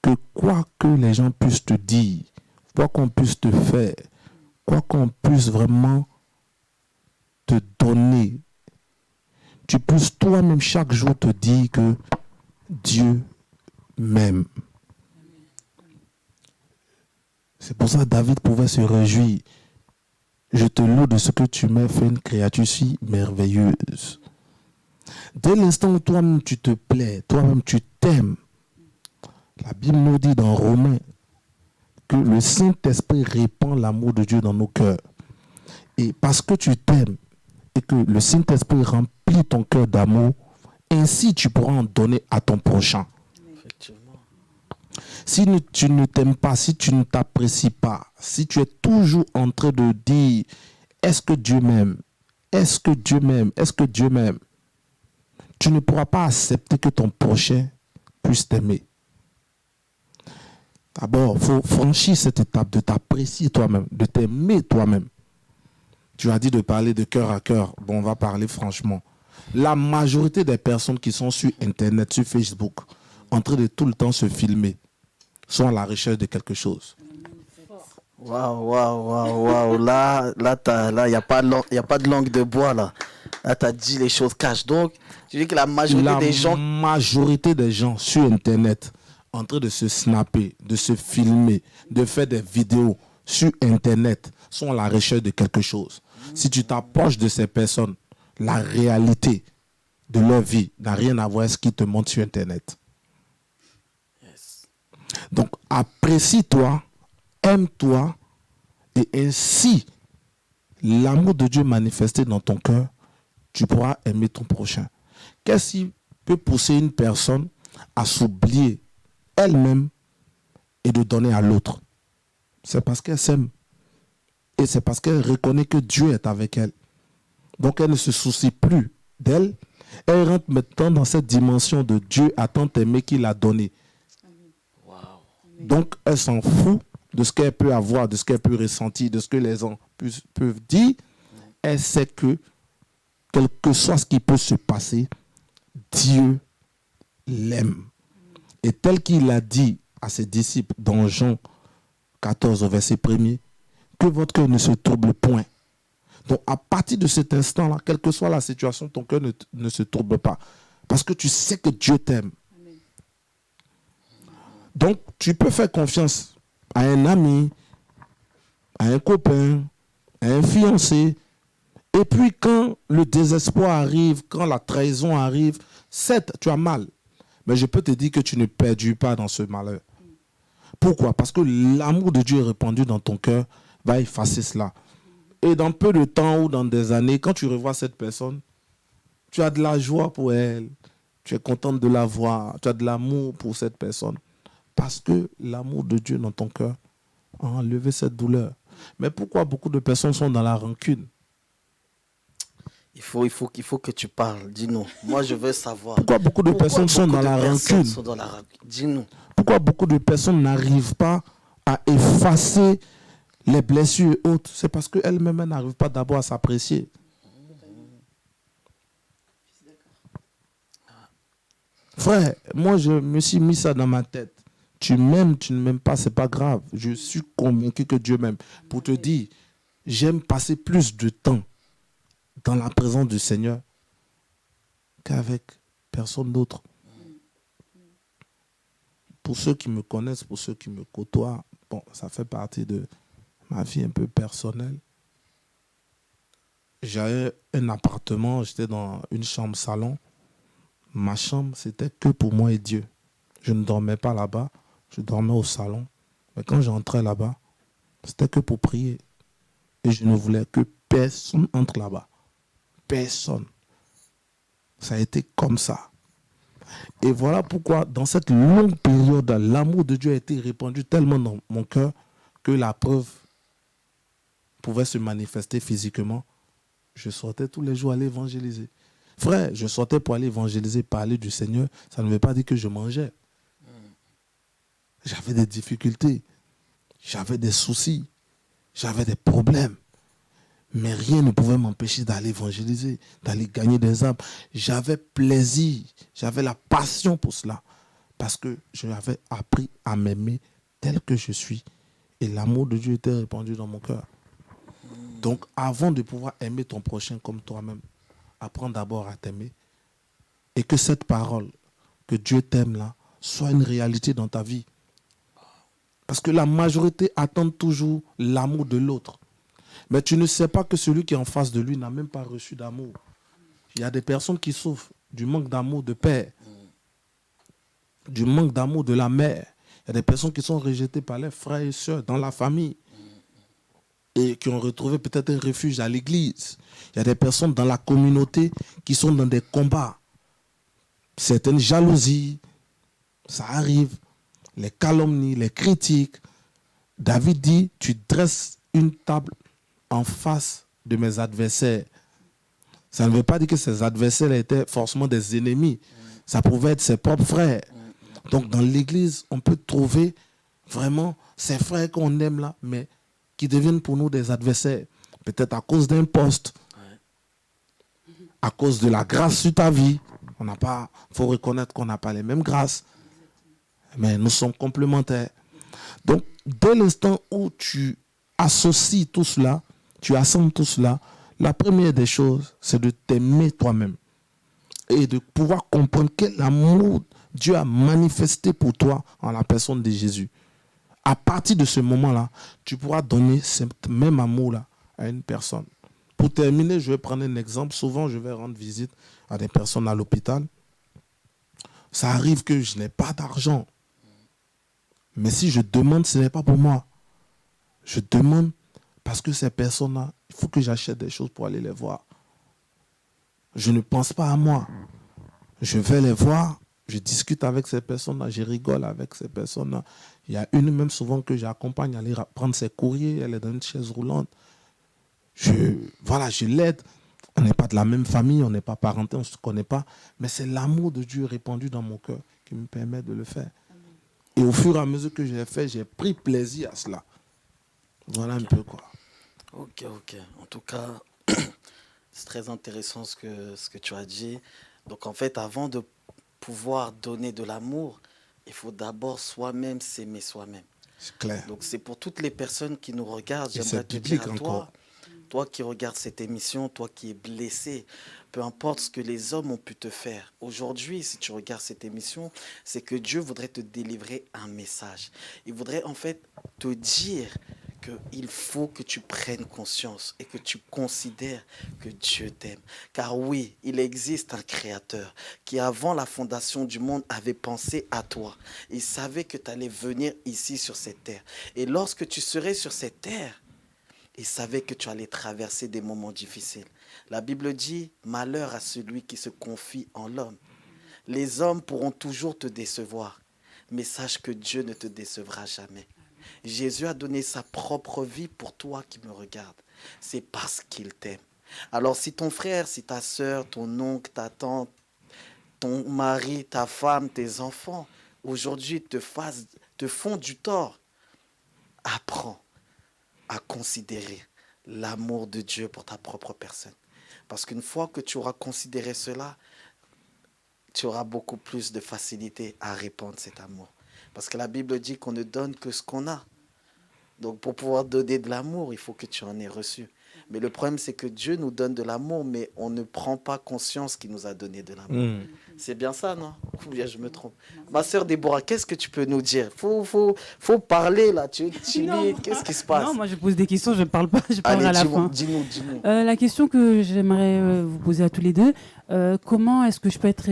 Que quoi que les gens puissent te dire, quoi qu'on puisse te faire, quoi qu'on puisse vraiment te donner, tu puisses toi-même chaque jour te dire que Dieu m'aime. C'est pour ça que David pouvait se réjouir. Je te loue de ce que tu m'as fait une créature si merveilleuse. Dès l'instant où toi-même tu te plais, toi-même tu t'aimes, la Bible nous dit dans Romains que le Saint-Esprit répand l'amour de Dieu dans nos cœurs. Et parce que tu t'aimes et que le Saint-Esprit remplit ton cœur d'amour, ainsi tu pourras en donner à ton prochain. Effectivement. Si tu ne t'aimes pas, si tu ne t'apprécies pas, si tu es toujours en train de dire « Est-ce que Dieu m'aime? Est-ce que Dieu m'aime? Est-ce que Dieu m'aime ?» Tu ne pourras pas accepter que ton prochain puisse t'aimer. D'abord, il faut franchir cette étape de t'apprécier toi-même, de t'aimer toi-même. Tu as dit de parler de cœur à cœur. Bon, on va parler franchement. La majorité des personnes qui sont sur Internet, sur Facebook, en train de tout le temps se filmer, sont à la recherche de quelque chose. Waouh, waouh, waouh, waouh. Là, il n'y a pas de langue de bois, là. Là, tu as dit les choses cash. Donc, tu dis que la majorité des gens sur Internet, en train de se snapper, de se filmer, de faire des vidéos sur Internet, sont à la recherche de quelque chose. Si tu t'approches de ces personnes, la réalité de leur vie n'a rien à voir avec ce qu'ils te montrent sur Internet. Yes. Donc, apprécie-toi, aime-toi, et ainsi, l'amour de Dieu manifesté dans ton cœur, tu pourras aimer ton prochain. Qu'est-ce qui peut pousser une personne à s'oublier elle-même et de donner à l'autre? C'est parce qu'elle s'aime. Et c'est parce qu'elle reconnaît que Dieu est avec elle. Donc elle ne se soucie plus d'elle. Elle rentre maintenant dans cette dimension de Dieu a tant aimé qu'il a donné. Wow. Donc elle s'en fout de ce qu'elle peut avoir, de ce qu'elle peut ressentir, de ce que les gens peuvent dire. Elle sait que quel que soit ce qui peut se passer, Dieu l'aime. Et tel qu'il a dit à ses disciples dans Jean 14 au verset 1er, que votre cœur ne se trouble point. Donc à partir de cet instant-là, quelle que soit la situation, ton cœur ne se trouble pas. Parce que tu sais que Dieu t'aime. Donc tu peux faire confiance à un ami, à un copain, à un fiancé. Et puis quand le désespoir arrive, quand la trahison arrive, certes, tu as mal. Mais je peux te dire que tu ne perdus pas dans ce malheur. Pourquoi? Parce que l'amour de Dieu est répandu dans ton cœur, va effacer cela. Et dans peu de temps ou dans des années, quand tu revois cette personne, tu as de la joie pour elle, tu es contente de la voir, tu as de l'amour pour cette personne. Parce que l'amour de Dieu dans ton cœur a enlevé cette douleur. Mais pourquoi beaucoup de personnes sont dans la rancune? Il faut que tu parles. Dis-nous. Moi, je veux savoir. Pourquoi beaucoup de personnes sont dans la rancune? Dis-nous. Pourquoi beaucoup de personnes n'arrivent pas à effacer les blessures et autres? C'est parce qu'elles-mêmes n'arrivent pas d'abord à s'apprécier. Frère, moi, je me suis mis ça dans ma tête. Tu m'aimes, tu ne m'aimes pas, c'est pas grave. Je suis convaincu que Dieu m'aime. Pour te dire, j'aime passer plus de temps dans la présence du Seigneur qu'avec personne d'autre. Pour ceux qui me connaissent, pour ceux qui me côtoient, bon, ça fait partie de ma vie un peu personnelle. J'avais un appartement, j'étais dans une chambre salon. Ma chambre, c'était que pour moi et Dieu. Je ne dormais pas là-bas, je dormais au salon. Mais quand j'entrais là-bas, c'était que pour prier. Et je ne voulais que personne entre là-bas. Personne. Ça a été comme ça. Et voilà pourquoi, dans cette longue période, l'amour de Dieu a été répandu tellement dans mon cœur que la preuve pouvait se manifester physiquement. Je sortais tous les jours aller évangéliser. Frère, je sortais pour aller évangéliser, parler du Seigneur. Ça ne veut pas dire que je mangeais. J'avais des difficultés. J'avais des soucis. J'avais des problèmes. Mais rien ne pouvait m'empêcher d'aller évangéliser, d'aller gagner des âmes. J'avais plaisir, j'avais la passion pour cela. Parce que j'avais appris à m'aimer tel que je suis. Et l'amour de Dieu était répandu dans mon cœur. Donc avant de pouvoir aimer ton prochain comme toi-même, apprends d'abord à t'aimer. Et que cette parole, que Dieu t'aime là, soit une réalité dans ta vie. Parce que la majorité attend toujours l'amour de l'autre. Mais tu ne sais pas que celui qui est en face de lui n'a même pas reçu d'amour. Il y a des personnes qui souffrent du manque d'amour de père, du manque d'amour de la mère. Il y a des personnes qui sont rejetées par leurs frères et sœurs dans la famille et qui ont retrouvé peut-être un refuge à l'église. Il y a des personnes dans la communauté qui sont dans des combats. Certaines jalousies, ça arrive. Les calomnies, les critiques. David dit, tu dresses une table en face de mes adversaires. Ça ne veut pas dire que ses adversaires étaient forcément des ennemis. Ça pouvait être ses propres frères. Donc dans l'église, on peut trouver vraiment ces frères qu'on aime là, mais qui deviennent pour nous des adversaires. Peut-être à cause d'un poste, à cause de la grâce sur ta vie. Il faut reconnaître qu'on n'a pas les mêmes grâces, mais nous sommes complémentaires. Donc, dès l'instant où tu associes tout cela, tu assembles tout cela, la première des choses, c'est de t'aimer toi-même et de pouvoir comprendre quel amour Dieu a manifesté pour toi en la personne de Jésus. À partir de ce moment-là, tu pourras donner ce même amour-là à une personne. Pour terminer, je vais prendre un exemple. Souvent, je vais rendre visite à des personnes à l'hôpital. Ça arrive que je n'ai pas d'argent. Mais si je demande, ce n'est pas pour moi. Je demande parce que ces personnes-là, il faut que j'achète des choses pour aller les voir. Je ne pense pas à moi. Je vais les voir, je discute avec ces personnes-là, je rigole avec ces personnes-là. Il y a une même souvent que j'accompagne à aller prendre ses courriers, elle est dans une chaise roulante. Je l'aide. On n'est pas de la même famille, on n'est pas parentés, on ne se connaît pas. Mais c'est l'amour de Dieu répandu dans mon cœur qui me permet de le faire. Et au fur et à mesure que je l'ai fait, j'ai pris plaisir à cela. Voilà un peu quoi. Ok. En tout cas, c'est très intéressant ce que tu as dit. Donc en fait, avant de pouvoir donner de l'amour, il faut d'abord soi-même s'aimer soi-même. C'est clair. Donc c'est pour toutes les personnes qui nous regardent, Et j'aimerais c'est te dire biblique à encore. toi qui regardes cette émission, toi qui es blessé, peu importe ce que les hommes ont pu te faire. Aujourd'hui, si tu regardes cette émission, c'est que Dieu voudrait te délivrer un message. Il voudrait en fait te dire qu'il faut que tu prennes conscience et que tu considères que Dieu t'aime. Car oui, il existe un créateur qui, avant la fondation du monde, avait pensé à toi. Il savait que tu allais venir ici sur cette terre. Et lorsque tu serais sur cette terre, il savait que tu allais traverser des moments difficiles. La Bible dit, malheur à celui qui se confie en l'homme. Les hommes pourront toujours te décevoir, mais sache que Dieu ne te décevra jamais. Jésus a donné sa propre vie pour toi qui me regardes. C'est parce qu'il t'aime. Alors si ton frère, si ta soeur, ton oncle, ta tante, ton mari, ta femme, tes enfants, aujourd'hui te font du tort, apprends à considérer l'amour de Dieu pour ta propre personne. Parce qu'une fois que tu auras considéré cela, tu auras beaucoup plus de facilité à répandre cet amour. Parce que la Bible dit qu'on ne donne que ce qu'on a. Donc pour pouvoir donner de l'amour, il faut que tu en aies reçu. Mais le problème, c'est que Dieu nous donne de l'amour, mais on ne prend pas conscience qu'il nous a donné de l'amour. C'est bien ça, non? Ou bien je me trompe? Ma sœur Déborah, qu'est-ce que tu peux nous dire? Faut parler là, tu es timide, qu'est-ce qui se passe? Non, moi je pose des questions, je ne parle pas, je parlerai à la fin. Dis-nous. La question que j'aimerais vous poser à tous les deux, comment est-ce que je peux être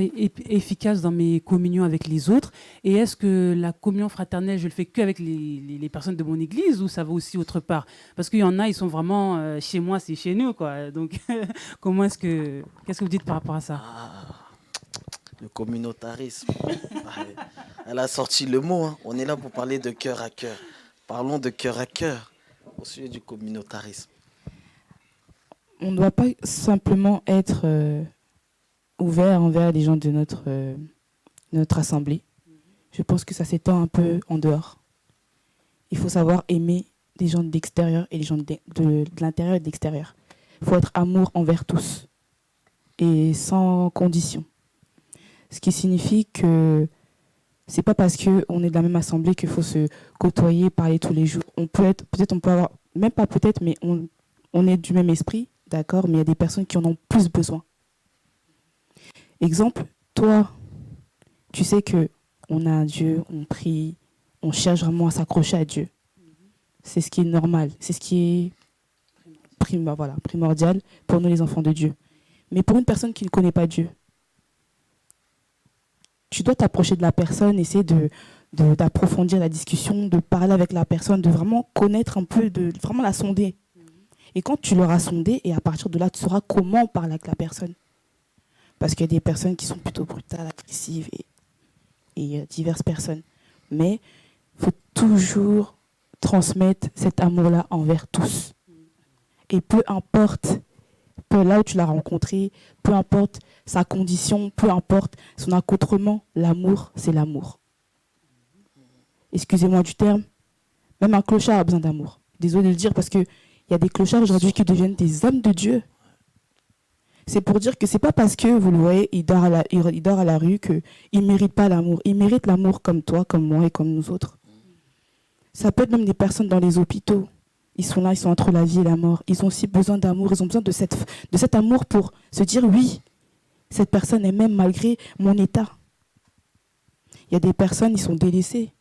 efficace dans mes communions avec les autres? Et est-ce que la communion fraternelle, je le fais qu'avec les personnes de mon église ou ça va aussi autre part? Parce qu'il y en a, ils sont vraiment chez moi, c'est chez nous, quoi. Donc, qu'est-ce que vous dites par rapport à ça? Le communautarisme. Elle a sorti le mot. Hein. On est là pour parler de cœur à cœur. Parlons de cœur à cœur au sujet du communautarisme. On ne doit pas simplement être ouvert envers les gens de notre assemblée. Je pense que ça s'étend un peu en dehors. Il faut savoir aimer les gens de l'extérieur et les gens de l'intérieur et de l'extérieur. Il faut être amour envers tous et sans condition. Ce qui signifie que c'est pas parce qu'on est de la même assemblée qu'il faut se côtoyer, parler tous les jours. On peut être, peut-être on peut avoir, même pas peut-être, mais on est du même esprit, d'accord, mais il y a des personnes qui en ont plus besoin. Exemple, toi, tu sais que on a un Dieu, on prie, on cherche vraiment à s'accrocher à Dieu. C'est ce qui est normal, c'est ce qui est primordial pour nous les enfants de Dieu. Mais pour une personne qui ne connaît pas Dieu, tu dois t'approcher de la personne, essayer d'approfondir la discussion, de parler avec la personne, de vraiment connaître un peu, de vraiment la sonder. Et quand tu l'auras sondé, et à partir de là, tu sauras comment parler avec la personne. Parce qu'il y a des personnes qui sont plutôt brutales, agressives et diverses personnes. Mais il faut toujours transmettre cet amour-là envers tous. Et peu importe là où tu l'as rencontré, peu importe sa condition, peu importe son accoutrement, l'amour, c'est l'amour. Excusez-moi du terme, même un clochard a besoin d'amour. Désolé de le dire parce qu'il y a des clochards aujourd'hui qui deviennent des hommes de Dieu. C'est pour dire que c'est pas parce que, vous le voyez, il dort à la rue qu'il ne mérite pas l'amour. Il mérite l'amour comme toi, comme moi et comme nous autres. Ça peut être même des personnes dans les hôpitaux. Ils sont là, ils sont entre la vie et la mort. Ils ont aussi besoin d'amour. Ils ont besoin de cet amour pour se dire oui, cette personne est même malgré mon état. Il y a des personnes, ils sont délaissées.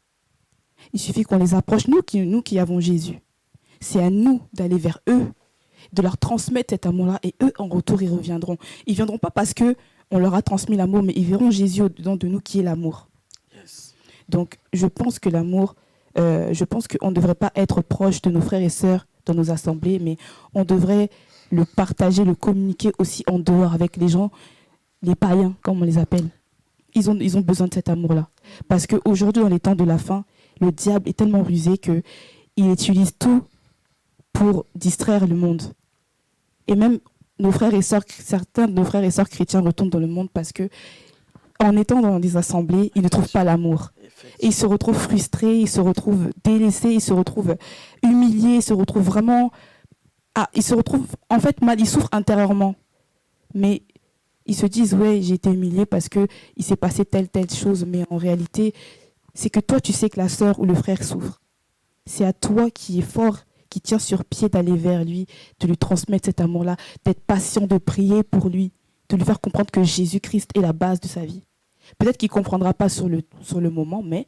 Il suffit qu'on les approche, nous qui avons Jésus. C'est à nous d'aller vers eux, de leur transmettre cet amour-là. Et eux, en retour, ils reviendront. Ils ne viendront pas parce qu'on leur a transmis l'amour, mais ils verront Jésus au-dedans de nous qui est l'amour. Yes. Donc, je pense que l'amour... je pense qu'on ne devrait pas être proche de nos frères et sœurs dans nos assemblées, mais on devrait le partager, le communiquer aussi en dehors avec les gens, les païens, comme on les appelle. Ils ont besoin de cet amour-là. Parce qu'aujourd'hui, dans les temps de la fin, le diable est tellement rusé qu'il utilise tout pour distraire le monde. Et même nos frères et sœurs, certains de nos frères et sœurs chrétiens retournent dans le monde parce que, en étant dans des assemblées, ils ne trouvent pas l'amour. Et ils se retrouvent frustrés, ils se retrouvent délaissés, ils se retrouvent humiliés, ils se retrouvent vraiment... ils se retrouvent en fait mal, ils souffrent intérieurement. Mais ils se disent, ouais, j'ai été humilié parce qu'il s'est passé telle chose. Mais en réalité, c'est que toi, tu sais que la sœur ou le frère souffre. C'est à toi qui est fort, qui tient sur pied d'aller vers lui, de lui transmettre cet amour-là, d'être patient, de prier pour lui, de lui faire comprendre que Jésus-Christ est la base de sa vie. Peut-être qu'il ne comprendra pas sur le moment, mais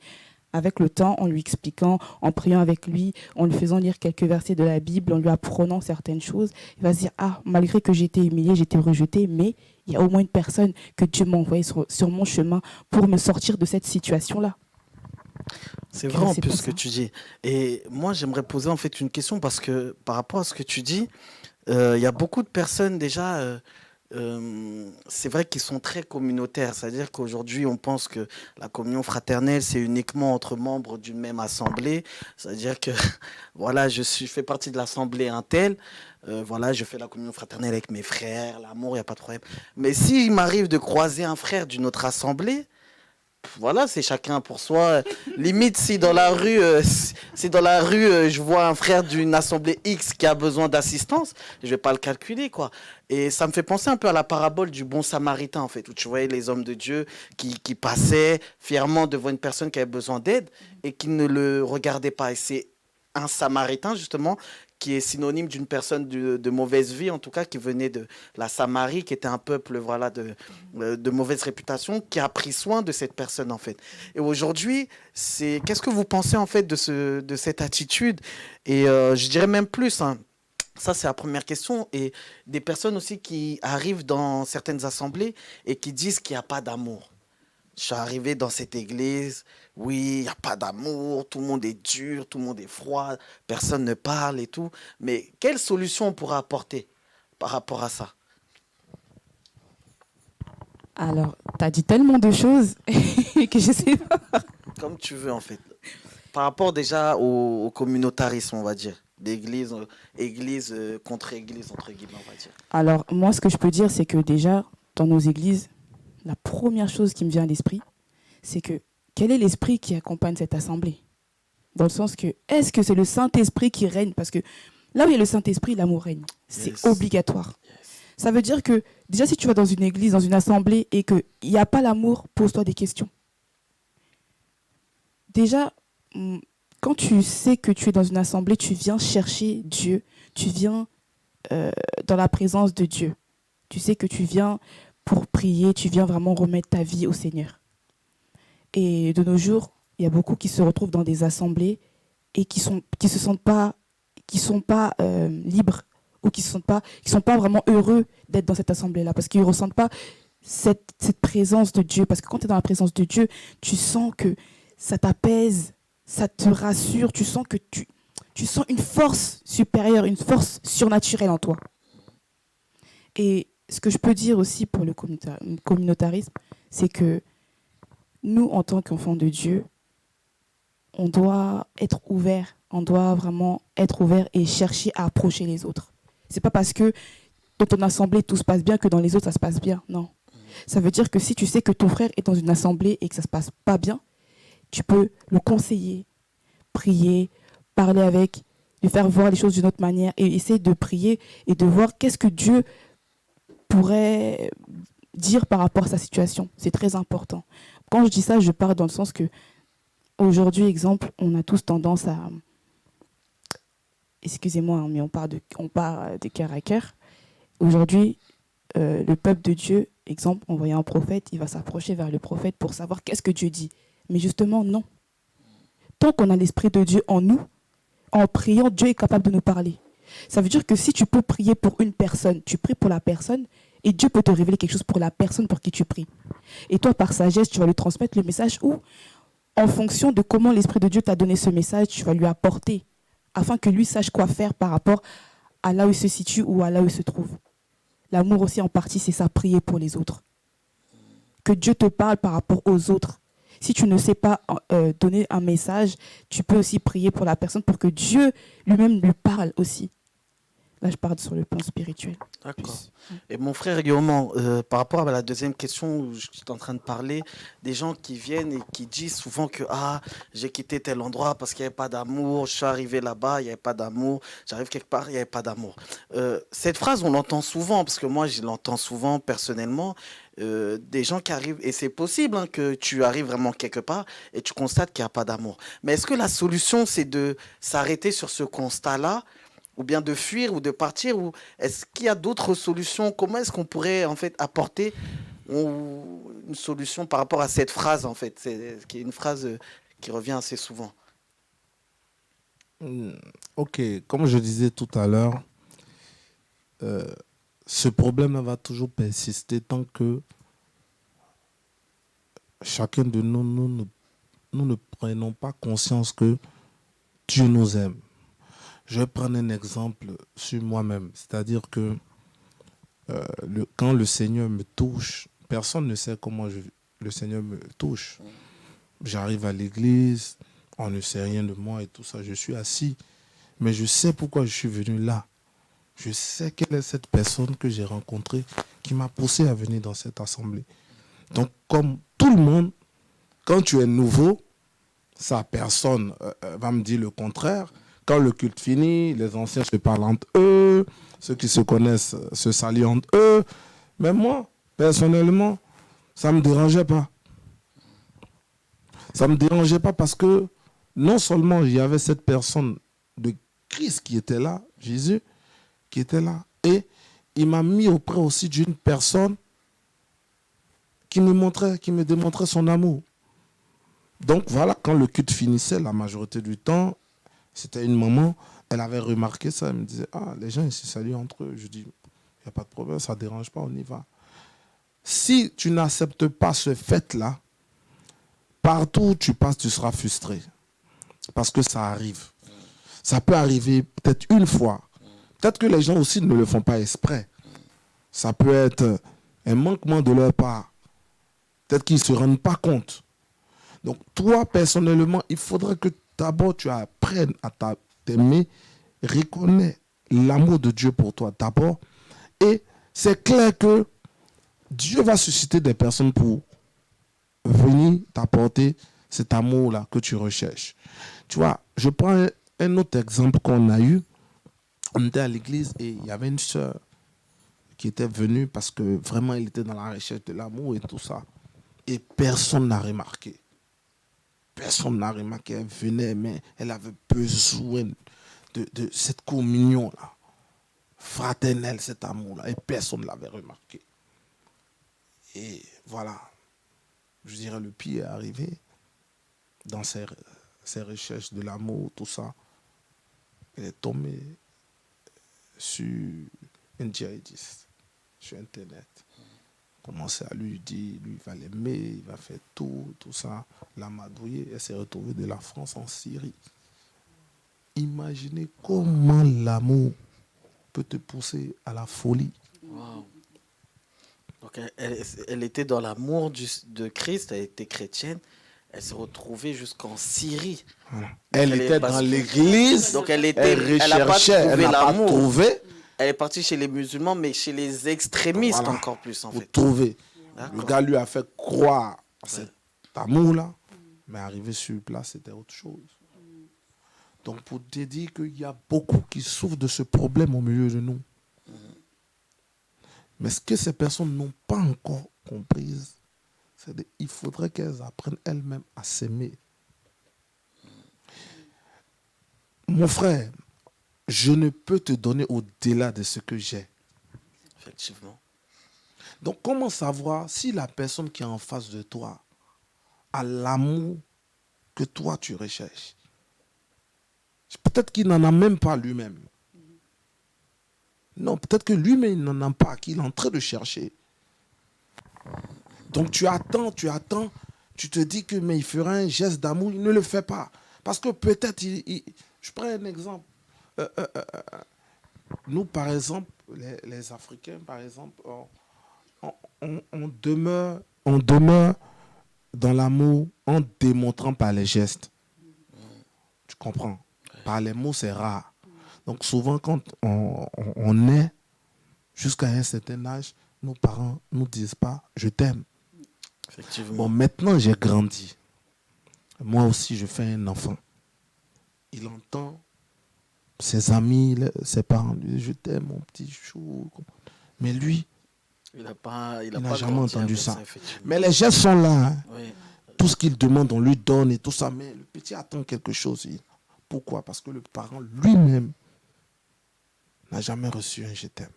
avec le temps, en lui expliquant, en priant avec lui, en lui faisant lire quelques versets de la Bible, en lui apprenant certaines choses, il va se dire, malgré que j'ai été humilié, j'ai été rejeté, mais il y a au moins une personne que Dieu m'a envoyée sur mon chemin pour me sortir de cette situation-là. C'est vrai en plus ce que tu dis. Et moi, j'aimerais poser en fait une question parce que par rapport à ce que tu dis, il y a beaucoup de personnes déjà... c'est vrai qu'ils sont très communautaires, c'est-à-dire qu'aujourd'hui on pense que la communion fraternelle c'est uniquement entre membres d'une même assemblée, c'est-à-dire que voilà, je fais partie de l'assemblée Intel, voilà, je fais la communion fraternelle avec mes frères, l'amour, il n'y a pas de problème. Mais s'il m'arrive de croiser un frère d'une autre assemblée, voilà, c'est chacun pour soi. Limite, si dans la rue, je vois un frère d'une assemblée X qui a besoin d'assistance, je vais pas le calculer, quoi. Et ça me fait penser un peu à la parabole du bon samaritain, en fait, où tu voyais les hommes de Dieu qui passaient fièrement devant une personne qui avait besoin d'aide et qui ne le regardaient pas. Et c'est un samaritain, justement, qui est synonyme d'une personne de mauvaise vie, en tout cas, qui venait de la Samarie, qui était un peuple, voilà, de mauvaise réputation, qui a pris soin de cette personne, en fait. Et aujourd'hui, qu'est-ce que vous pensez, en fait, de cette attitude? Et je dirais même plus, hein, ça, c'est la première question. Et des personnes aussi qui arrivent dans certaines assemblées et qui disent qu'il n'y a pas d'amour. Je suis arrivé dans cette église, oui, il n'y a pas d'amour, tout le monde est dur, tout le monde est froid, personne ne parle et tout. Mais quelle solution on pourra apporter par rapport à ça? Alors, tu as dit tellement de choses que je sais pas. Comme tu veux, en fait. Par rapport déjà au communautarisme, on va dire. D'église, église contre église, entre guillemets, on va dire. Alors, moi, ce que je peux dire, c'est que déjà, dans nos églises, la première chose qui me vient à l'esprit, c'est que quel est l'esprit qui accompagne cette assemblée? Dans le sens que, est-ce que c'est le Saint-Esprit qui règne? Parce que là où il y a le Saint-Esprit, l'amour règne. C'est Yes. obligatoire. Yes. Ça veut dire que, déjà, si tu vas dans une église, dans une assemblée, et qu'il n'y a pas l'amour, pose-toi des questions. Déjà, quand tu sais que tu es dans une assemblée, tu viens chercher Dieu, tu viens dans la présence de Dieu. Tu sais que tu viens pour prier, tu viens vraiment remettre ta vie au Seigneur. Et de nos jours, il y a beaucoup qui se retrouvent dans des assemblées et qui sont pas libres ou qui sont pas vraiment heureux d'être dans cette assemblée-là parce qu'ils ressentent pas cette présence de Dieu. Parce que quand tu es dans la présence de Dieu, tu sens que ça t'apaise, ça te rassure, tu sens que tu sens une force supérieure, une force surnaturelle en toi. Et ce que je peux dire aussi pour le communautarisme, c'est que nous, en tant qu'enfants de Dieu, on doit être ouvert, on doit vraiment être ouvert et chercher à approcher les autres. C'est pas parce que dans ton assemblée tout se passe bien que dans les autres ça se passe bien, non. Ça veut dire que si tu sais que ton frère est dans une assemblée et que ça se passe pas bien, tu peux le conseiller, prier, parler avec, lui faire voir les choses d'une autre manière et essayer de prier et de voir qu'est-ce que Dieu pourrait dire par rapport à sa situation. C'est très important. Quand je dis ça, je parle dans le sens que aujourd'hui, exemple, on a tous tendance à... Excusez-moi, hein, mais on part de cœur à cœur. Aujourd'hui, le peuple de Dieu, exemple, on voyait un prophète, il va s'approcher vers le prophète pour savoir qu'est-ce que Dieu dit. Mais justement, non. Tant qu'on a l'Esprit de Dieu en nous, en priant, Dieu est capable de nous parler. Ça veut dire que si tu peux prier pour une personne, tu pries pour la personne et Dieu peut te révéler quelque chose pour la personne pour qui tu pries. Et toi, par sagesse, tu vas lui transmettre le message ou, en fonction de comment l'Esprit de Dieu t'a donné ce message, tu vas lui apporter afin que lui sache quoi faire par rapport à là où il se situe ou à là où il se trouve. L'amour aussi, en partie, c'est ça, prier pour les autres. Que Dieu te parle par rapport aux autres. Si tu ne sais pas donner un message, tu peux aussi prier pour la personne pour que Dieu lui-même lui parle aussi. Là, je parle sur le plan spirituel. D'accord. Et mon frère Guillaume, par rapport à la deuxième question où je suis en train de parler, des gens qui viennent et qui disent souvent que j'ai quitté tel endroit parce qu'il n'y avait pas d'amour, je suis arrivé là-bas, il n'y avait pas d'amour, j'arrive quelque part, il n'y avait pas d'amour. Cette phrase, on l'entend souvent, parce que moi, je l'entends souvent personnellement, des gens qui arrivent, et c'est possible hein, que tu arrives vraiment quelque part et tu constates qu'il n'y a pas d'amour. Mais est-ce que la solution, c'est de s'arrêter sur ce constat-là ou bien de fuir ou de partir, ou est-ce qu'il y a d'autres solutions? Comment est-ce qu'on pourrait en fait apporter une solution par rapport à cette phrase en fait, qui est une phrase qui revient assez souvent? Ok, comme je disais tout à l'heure, ce problème va toujours persister tant que chacun de nous ne prenons pas conscience que Dieu nous aime. Je vais prendre un exemple sur moi-même. C'est-à-dire que quand le Seigneur me touche, personne ne sait comment le Seigneur me touche. J'arrive à l'église, on ne sait rien de moi et tout ça. Je suis assis, mais je sais pourquoi je suis venu là. Je sais quelle est cette personne que j'ai rencontrée qui m'a poussé à venir dans cette assemblée. Donc, comme tout le monde, Quand tu es nouveau, ça, personne va me dire le contraire. Quand le culte finit, les anciens se parlent entre eux, ceux qui se connaissent se saluent entre eux. Mais moi, personnellement, ça ne me dérangeait pas. Ça ne me dérangeait pas parce que non seulement il y avait cette personne de Christ qui était là, Jésus, qui était là, et il m'a mis auprès aussi d'une personne qui me démontrait son amour. Donc voilà, quand le culte finissait, la majorité du temps, c'était une maman, elle avait remarqué ça, elle me disait, ah, les gens ils se saluent entre eux. Je dis, il n'y a pas de problème, ça ne dérange pas, on y va. Si tu n'acceptes pas ce fait-là, partout où tu passes, tu seras frustré. Parce que ça arrive. Ça peut arriver peut-être une fois. Peut-être que les gens aussi ne le font pas exprès. Ça peut être un manquement de leur part. Peut-être qu'ils ne se rendent pas compte. Donc, toi, personnellement, il faudrait que d'abord tu apprennes à t'aimer, reconnais l'amour de Dieu pour toi d'abord. Et c'est clair que Dieu va susciter des personnes pour venir t'apporter cet amour-là que tu recherches. Tu vois, je prends un autre exemple qu'on a eu. On était à l'église et il y avait une sœur qui était venue parce que vraiment elle était dans la recherche de l'amour et tout ça. Et personne n'a remarqué. Personne n'a remarqué. Elle venait, mais elle avait besoin de cette communion-là, fraternelle, cet amour-là. Et personne ne l'avait remarqué. Et voilà. Je dirais, le pire est arrivé dans ses recherches de l'amour, tout ça. Elle est tombée sur une djihadiste, sur Internet. Commençait à lui dire, lui, il va l'aimer, il va faire tout ça. L'amadouiller, elle s'est retrouvée de la France en Syrie. Imaginez comment l'amour peut te pousser à la folie. Wow. Donc elle était dans l'amour de Christ, elle était chrétienne, elle s'est retrouvée jusqu'en Syrie. Voilà. Elle était dans l'église, donc elle a pas recherchait, elle n'a pas trouvé. Elle est partie chez les musulmans, mais chez les extrémistes Voilà. encore plus en Pour fait. trouver. D'accord. Le gars lui a fait croire à cet amour-là, mais arrivé sur place, c'était autre chose. Donc pour te dire qu'il y a beaucoup qui souffrent de ce problème au milieu de nous. Mais ce que ces personnes n'ont pas encore compris, c'est qu'il faudrait qu'elles apprennent elles-mêmes à s'aimer. Mon frère, je ne peux te donner au-delà de ce que j'ai. Effectivement. Donc comment savoir si la personne qui est en face de toi a l'amour que toi tu recherches? Peut-être qu'il n'en a même pas lui-même. Non, peut-être que lui-même il n'en a pas, qu'il est en train de chercher. Donc tu attends, tu te dis que mais il fera un geste d'amour, il ne le fait pas. Parce que peut-être, je prends un exemple. Nous, par exemple, les Africains, par exemple, on demeure dans l'amour en démontrant par les gestes. Tu comprends? Par les mots, c'est rare. Donc souvent, quand on est jusqu'à un certain âge, nos parents ne nous disent pas « je t'aime ». Effectivement. Bon, maintenant, j'ai grandi. Moi aussi, je fais un enfant. Il entend ses amis, ses parents lui disent « je t'aime, mon petit chou ». Mais lui, il n'a jamais entendu ça. Mais les gestes sont là. Hein. Oui. Tout ce qu'il demande, on lui donne et tout ça. Mais le petit attend quelque chose. Pourquoi? Parce que le parent lui-même n'a jamais reçu un « je t'aime ».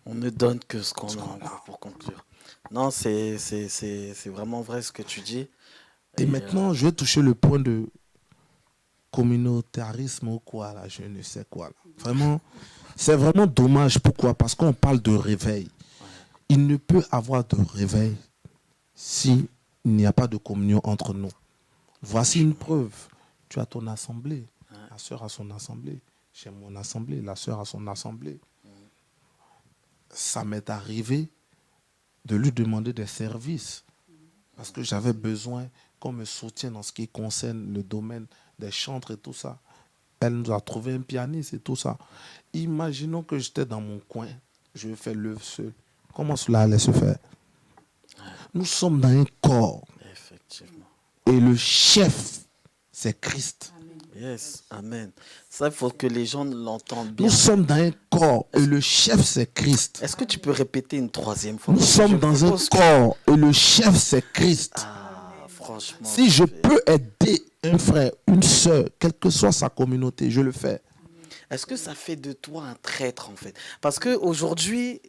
On ne donne que ce qu'on a pour conclure. Non, c'est vraiment vrai ce que tu dis. Et maintenant, je vais toucher le point de communautarisme ou quoi, là, je ne sais quoi. Là. Vraiment, c'est vraiment dommage. Pourquoi? Parce qu'on parle de réveil. Ouais. Il ne peut avoir de réveil s'il n'y a pas de communion entre nous. Voici une preuve. Tu as ton assemblée. Ouais. La sœur a son assemblée. J'ai mon assemblée. La sœur a son assemblée. Ouais. Ça m'est arrivé de lui demander des services. Parce que j'avais besoin qu'on me soutienne en ce qui concerne le domaine des chantres et tout ça. Elle nous a trouvé un pianiste et tout ça. Imaginons que j'étais dans mon coin, je fais l'œuvre seul. Comment cela allait se faire? Nous sommes dans un corps. Effectivement. Et le chef, c'est Christ. Yes, amen. Ça, il faut que les gens l'entendent bien. Nous sommes dans un corps et le chef, c'est Christ. Est-ce que tu peux répéter une troisième fois? Nous sommes dans un corps et le chef, c'est Christ. Ah, franchement. Si je peux aider un frère, une soeur, quelle que soit sa communauté, je le fais. Est-ce que ça fait de toi un traître, en fait? Parce qu'aujourd'hui,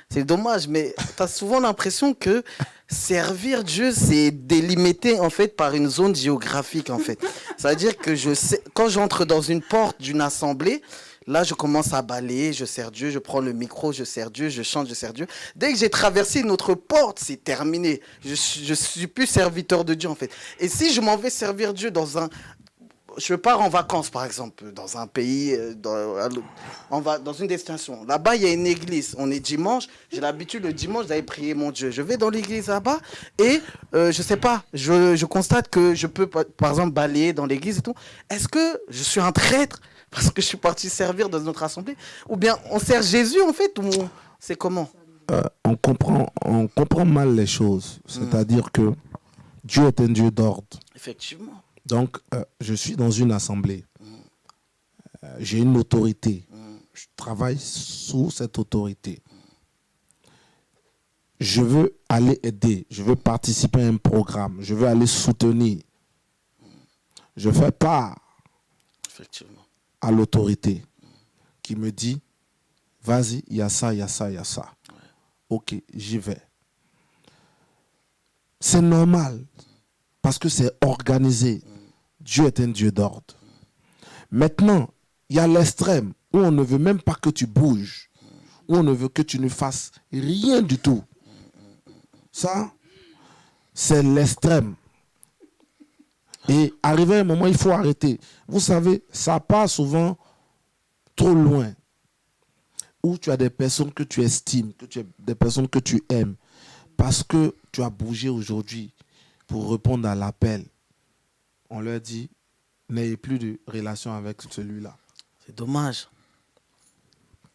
c'est dommage, mais tu as souvent l'impression que servir Dieu, c'est délimité, en fait, par une zone géographique, en fait. C'est-à-dire que je sais, quand j'entre dans une porte d'une assemblée, là, je commence à balayer, je sers Dieu, je prends le micro, je sers Dieu, je chante, je sers Dieu. Dès que j'ai traversé une autre porte, c'est terminé. Je suis plus serviteur de Dieu, en fait. Et si je m'en vais servir Dieu je pars en vacances, par exemple, dans un pays, dans une destination. Là-bas, il y a une église. On est dimanche. J'ai l'habitude, le dimanche, d'aller prier mon Dieu. Je vais dans l'église là-bas et, je sais pas, je constate que je peux, par exemple, balayer dans l'église et tout. Est-ce que je suis un traître parce que je suis parti servir dans notre assemblée? Ou bien on sert Jésus, en fait, ou c'est comment? On comprend mal les choses. C'est-à-dire que Dieu est un Dieu d'ordre. Effectivement. Donc, je suis dans une assemblée. J'ai une autorité. Je travaille sous cette autorité. Je veux aller aider. Je veux participer à un programme. Je veux aller soutenir. Je fais part Effectivement. à l'autorité qui me dit, vas-y, il y a ça, il y a ça, il y a ça. Ouais. Ok, j'y vais. C'est normal parce que c'est organisé. Dieu est un Dieu d'ordre. Maintenant, il y a l'extrême où on ne veut même pas que tu bouges, où on ne veut que tu ne fasses rien du tout. Ça, c'est l'extrême. Et arrivé à un moment, il faut arrêter. Vous savez, ça part souvent trop loin. Où tu as des personnes que tu estimes, des personnes que tu aimes, parce que tu as bougé aujourd'hui pour répondre à l'appel. On leur dit, n'ayez plus de relation avec celui-là. C'est dommage.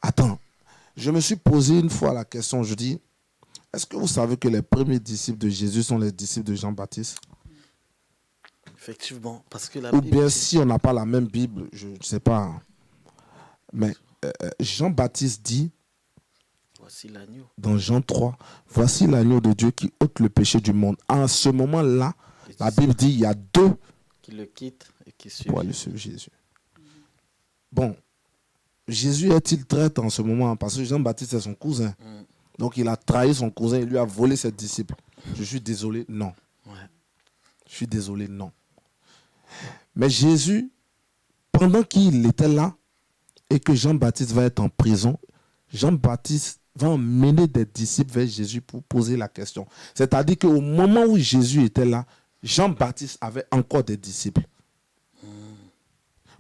Attends, je me suis posé une fois la question, je dis, est-ce que vous savez que les premiers disciples de Jésus sont les disciples de Jean-Baptiste? Effectivement. Parce que la Ou Bible bien dit- si on n'a pas la même Bible, je ne sais pas. Mais Jean-Baptiste dit, Voici l'agneau. dans Jean 3, voici l'agneau de Dieu qui ôte le péché du monde. À ce moment-là, la Bible dit, il y a deux Qui le quitte et qui suit. pour aller suivre Jésus. Bon, Jésus est-il traître en ce moment? Parce que Jean-Baptiste est son cousin. Donc il a trahi son cousin et lui a volé ses disciples. Je suis désolé, non. Ouais. Je suis désolé, non. Mais Jésus, pendant qu'il était là et que Jean-Baptiste va être en prison, Jean-Baptiste va emmener des disciples vers Jésus pour poser la question. C'est-à-dire qu'au moment où Jésus était là, Jean-Baptiste avait encore des disciples.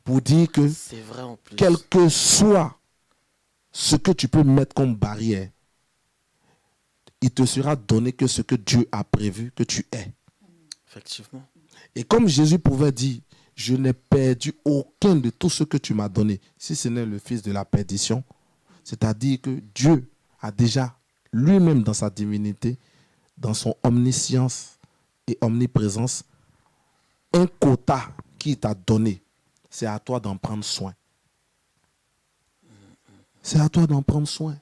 Pour dire que C'est vrai en plus. quel que soit ce que tu peux mettre comme barrière, il te sera donné que ce que Dieu a prévu que tu aies. Effectivement. Et comme Jésus pouvait dire, je n'ai perdu aucun de tout ce que tu m'as donné, si ce n'est le fils de la perdition, c'est-à-dire que Dieu a déjà lui-même dans sa divinité, dans son omniscience et omniprésence, un quota qu'il t'a donné. C'est à toi d'en prendre soin. C'est à toi d'en prendre soin.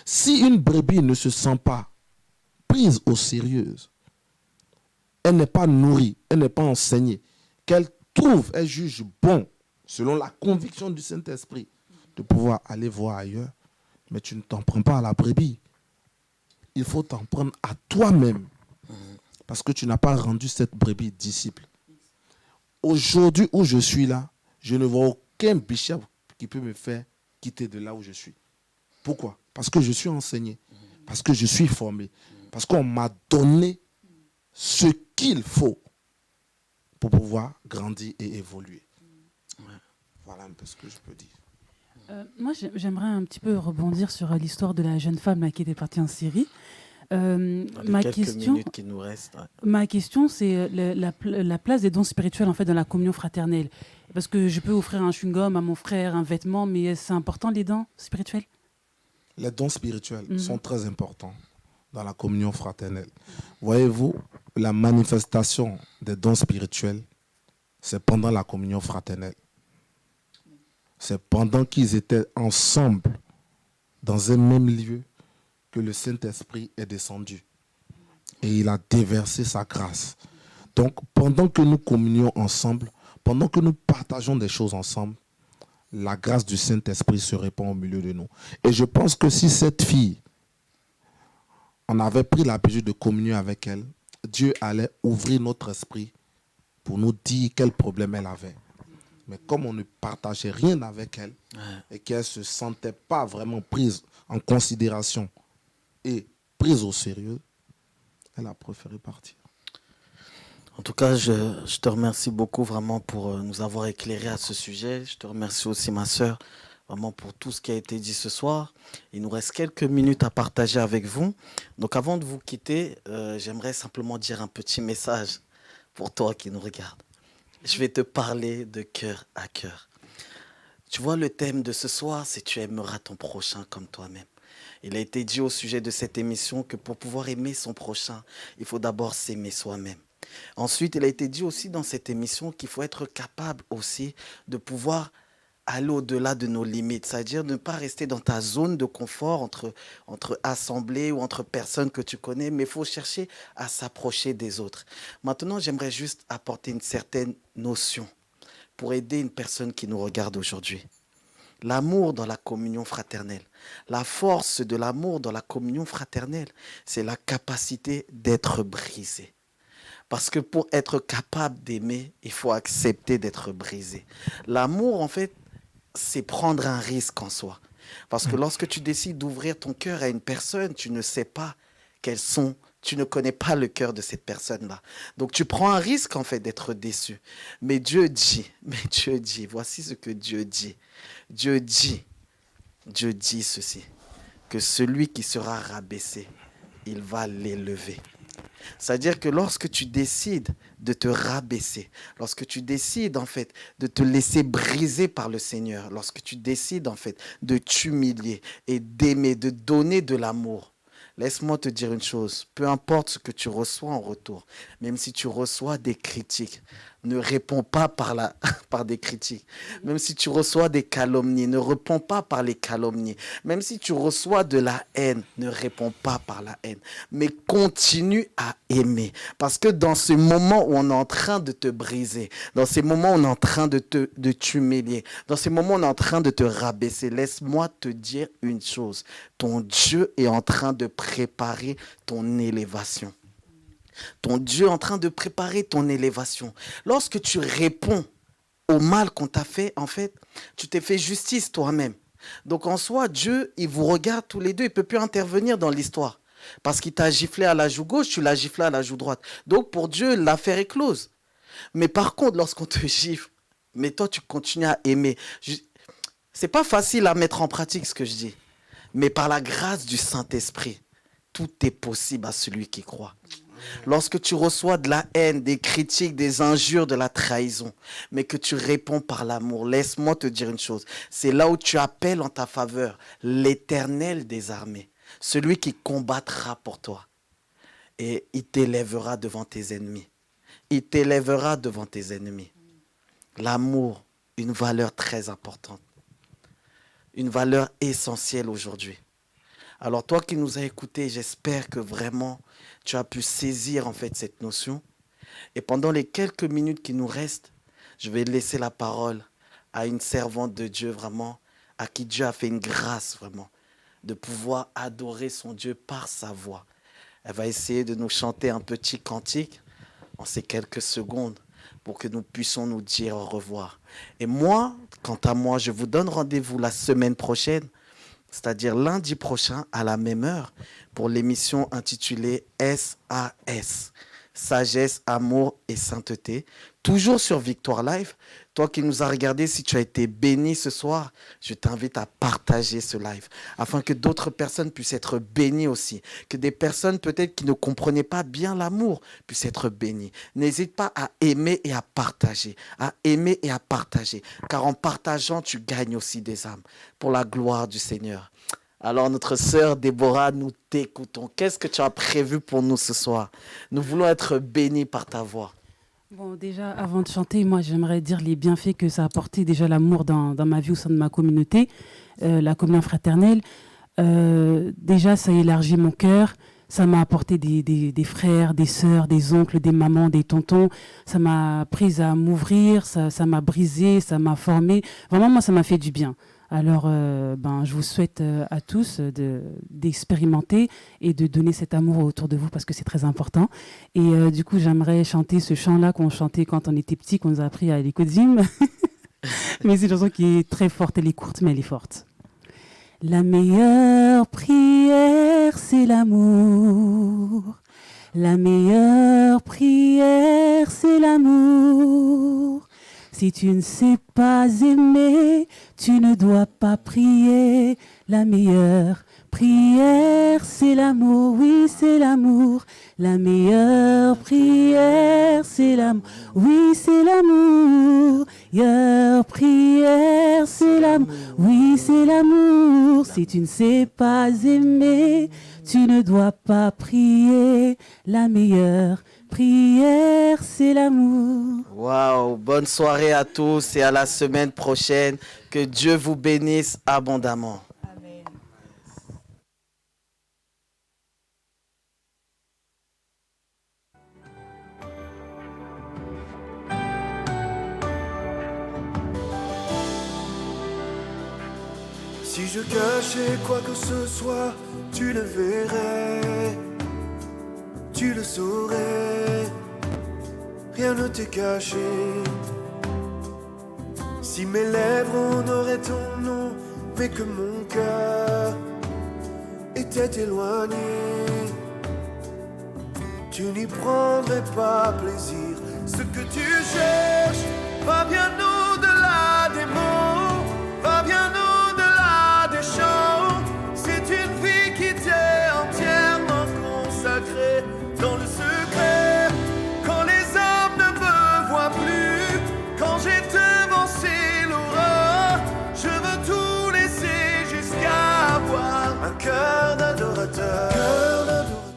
Si une brebis ne se sent pas prise au sérieux, elle n'est pas nourrie, elle n'est pas enseignée, qu'elle trouve, elle juge bon, selon la conviction du Saint-Esprit, de pouvoir aller voir ailleurs, mais tu ne t'en prends pas à la brebis. Il faut t'en prendre à toi-même, parce que tu n'as pas rendu cette brebis disciple. Aujourd'hui où je suis là, je ne vois aucun bishop qui peut me faire quitter de là où je suis. Pourquoi? Parce que je suis enseigné, parce que je suis formé, parce qu'on m'a donné ce qu'il faut pour pouvoir grandir et évoluer. Voilà un peu ce que je peux dire. Moi, j'aimerais un petit peu rebondir sur l'histoire de la jeune femme là, qui était partie en Syrie. Dans les quelques minutes qui nous restent. Ouais. Ma question, c'est la place des dons spirituels en fait, dans la communion fraternelle. Parce que je peux offrir un chewing-gum à mon frère, un vêtement, mais c'est important les dons spirituels? Les dons spirituels sont très importants dans la communion fraternelle. Voyez-vous, la manifestation des dons spirituels, c'est pendant la communion fraternelle. C'est pendant qu'ils étaient ensemble dans un même lieu que le Saint-Esprit est descendu. Et il a déversé sa grâce. Donc, pendant que nous communions ensemble, pendant que nous partageons des choses ensemble, la grâce du Saint-Esprit se répand au milieu de nous. Et je pense que si cette fille, on avait pris l'habitude de communier avec elle, Dieu allait ouvrir notre esprit pour nous dire quel problème elle avait. Mais comme on ne partageait rien avec elle et qu'elle ne se sentait pas vraiment prise en considération et prise au sérieux, elle a préféré partir. En tout cas, je te remercie beaucoup vraiment pour nous avoir éclairé à ce sujet. Je te remercie aussi, ma sœur, vraiment pour tout ce qui a été dit ce soir. Il nous reste quelques minutes à partager avec vous. Donc avant de vous quitter, j'aimerais simplement dire un petit message pour toi qui nous regarde. Je vais te parler de cœur à cœur. Tu vois, le thème de ce soir, c'est « Tu aimeras ton prochain comme toi-même ». Il a été dit au sujet de cette émission que pour pouvoir aimer son prochain, il faut d'abord s'aimer soi-même. Ensuite, il a été dit aussi dans cette émission qu'il faut être capable aussi de pouvoir aller au-delà de nos limites, c'est-à-dire ne pas rester dans ta zone de confort entre assemblées ou entre personnes que tu connais, mais il faut chercher à s'approcher des autres. Maintenant, j'aimerais juste apporter une certaine notion pour aider une personne qui nous regarde aujourd'hui. L'amour dans la communion fraternelle, la force de l'amour dans la communion fraternelle, c'est la capacité d'être brisé. Parce que pour être capable d'aimer, il faut accepter d'être brisé. L'amour, en fait, c'est prendre un risque en soi. Parce que lorsque tu décides d'ouvrir ton cœur à une personne, tu ne sais pas quels sont, tu ne connais pas le cœur de cette personne-là. Donc tu prends un risque, en fait, d'être déçu. Mais Dieu dit, voici ce que Dieu dit. Dieu dit ceci, que celui qui sera rabaissé, il va l'élever. C'est-à-dire que lorsque tu décides de te rabaisser, lorsque tu décides en fait de te laisser briser par le Seigneur, lorsque tu décides en fait de t'humilier et d'aimer, de donner de l'amour, laisse-moi te dire une chose, peu importe ce que tu reçois en retour, même si tu reçois des critiques, ne réponds pas par des critiques. Même si tu reçois des calomnies, ne réponds pas par les calomnies. Même si tu reçois de la haine, ne réponds pas par la haine. Mais continue à aimer. Parce que dans ce moment où on est en train de te briser, dans ces moments où on est en train de t'humilier, dans ces moments où on est en train de te rabaisser, laisse-moi te dire une chose. Ton Dieu est en train de préparer ton élévation. Ton Dieu est en train de préparer ton élévation. Lorsque tu réponds au mal qu'on t'a fait, en fait, tu t'es fait justice toi-même. Donc en soi, Dieu, il vous regarde tous les deux, il ne peut plus intervenir dans l'histoire. Parce qu'il t'a giflé à la joue gauche, tu l'as giflé à la joue droite. Donc pour Dieu, l'affaire est close. Mais par contre, lorsqu'on te gifle, mais toi, tu continues à aimer. C'est pas facile à mettre en pratique ce que je dis. Mais par la grâce du Saint-Esprit, tout est possible à celui qui croit. Lorsque tu reçois de la haine, des critiques, des injures, de la trahison, mais que tu réponds par l'amour, laisse-moi te dire une chose. C'est là où tu appelles en ta faveur l'Éternel des armées, celui qui combattra pour toi. Et il t'élèvera devant tes ennemis. Il t'élèvera devant tes ennemis. L'amour, une valeur très importante. Une valeur essentielle aujourd'hui. Alors toi qui nous as écoutés, j'espère que vraiment tu as pu saisir en fait cette notion. Et pendant les quelques minutes qui nous restent, je vais laisser la parole à une servante de Dieu vraiment, à qui Dieu a fait une grâce vraiment, de pouvoir adorer son Dieu par sa voix. Elle va essayer de nous chanter un petit cantique en ces quelques secondes pour que nous puissions nous dire au revoir. Et moi, quant à moi, je vous donne rendez-vous la semaine prochaine, c'est-à-dire lundi prochain à la même heure, pour l'émission intitulée SAS, Sagesse, Amour et Sainteté, toujours sur Victoire Live. Toi qui nous as regardé, si tu as été béni ce soir, je t'invite à partager ce live, afin que d'autres personnes puissent être bénies aussi, que des personnes peut-être qui ne comprenaient pas bien l'amour puissent être bénies. N'hésite pas à aimer et à partager, car en partageant, tu gagnes aussi des âmes, pour la gloire du Seigneur. Alors, notre sœur Déborah, nous t'écoutons. Qu'est-ce que tu as prévu pour nous ce soir? Nous voulons être bénis par ta voix. Bon, déjà, avant de chanter, moi, j'aimerais dire les bienfaits que ça a apporté déjà l'amour dans ma vie au sein de ma communauté, la communion fraternelle. Déjà, ça a élargi mon cœur. Ça m'a apporté des frères, des sœurs, des oncles, des mamans, des tontons. Ça m'a prise à m'ouvrir, ça m'a brisé, ça m'a formé. Vraiment, moi, ça m'a fait du bien. Alors, je vous souhaite à tous d'expérimenter et de donner cet amour autour de vous parce que c'est très important. Et du coup, j'aimerais chanter ce chant-là qu'on chantait quand on était petit, qu'on nous a appris à l'école. Mais c'est une chanson qui est très forte. Elle est courte, mais elle est forte. La meilleure prière, c'est l'amour. La meilleure prière, c'est l'amour. Si tu ne sais pas aimer, tu ne dois pas prier. La meilleure prière, c'est l'amour. Oui, c'est l'amour. La meilleure prière, c'est l'amour. Oui, c'est l'amour. Meilleure prière, c'est l'amour. Oui, c'est l'amour. Si tu ne sais pas aimer, tu ne dois pas prier. La meilleure prière, c'est l'amour. Waouh, bonne soirée à tous et à la semaine prochaine. Que Dieu vous bénisse abondamment. Amen. Si je cachais quoi que ce soit, tu le verrais, tu le saurais, rien ne t'est caché. Si mes lèvres en auraient ton nom, mais que mon cœur était éloigné, tu n'y prendrais pas plaisir. Ce que tu cherches va bien au-delà des mots, va bien au-delà des chants. C'est une vie qui t'est entièrement consacrée dans le secret. Quand les hommes ne me voient plus, quand j'ai devancé l'aurore, je veux tout laisser jusqu'à avoir un cœur d'adorateur.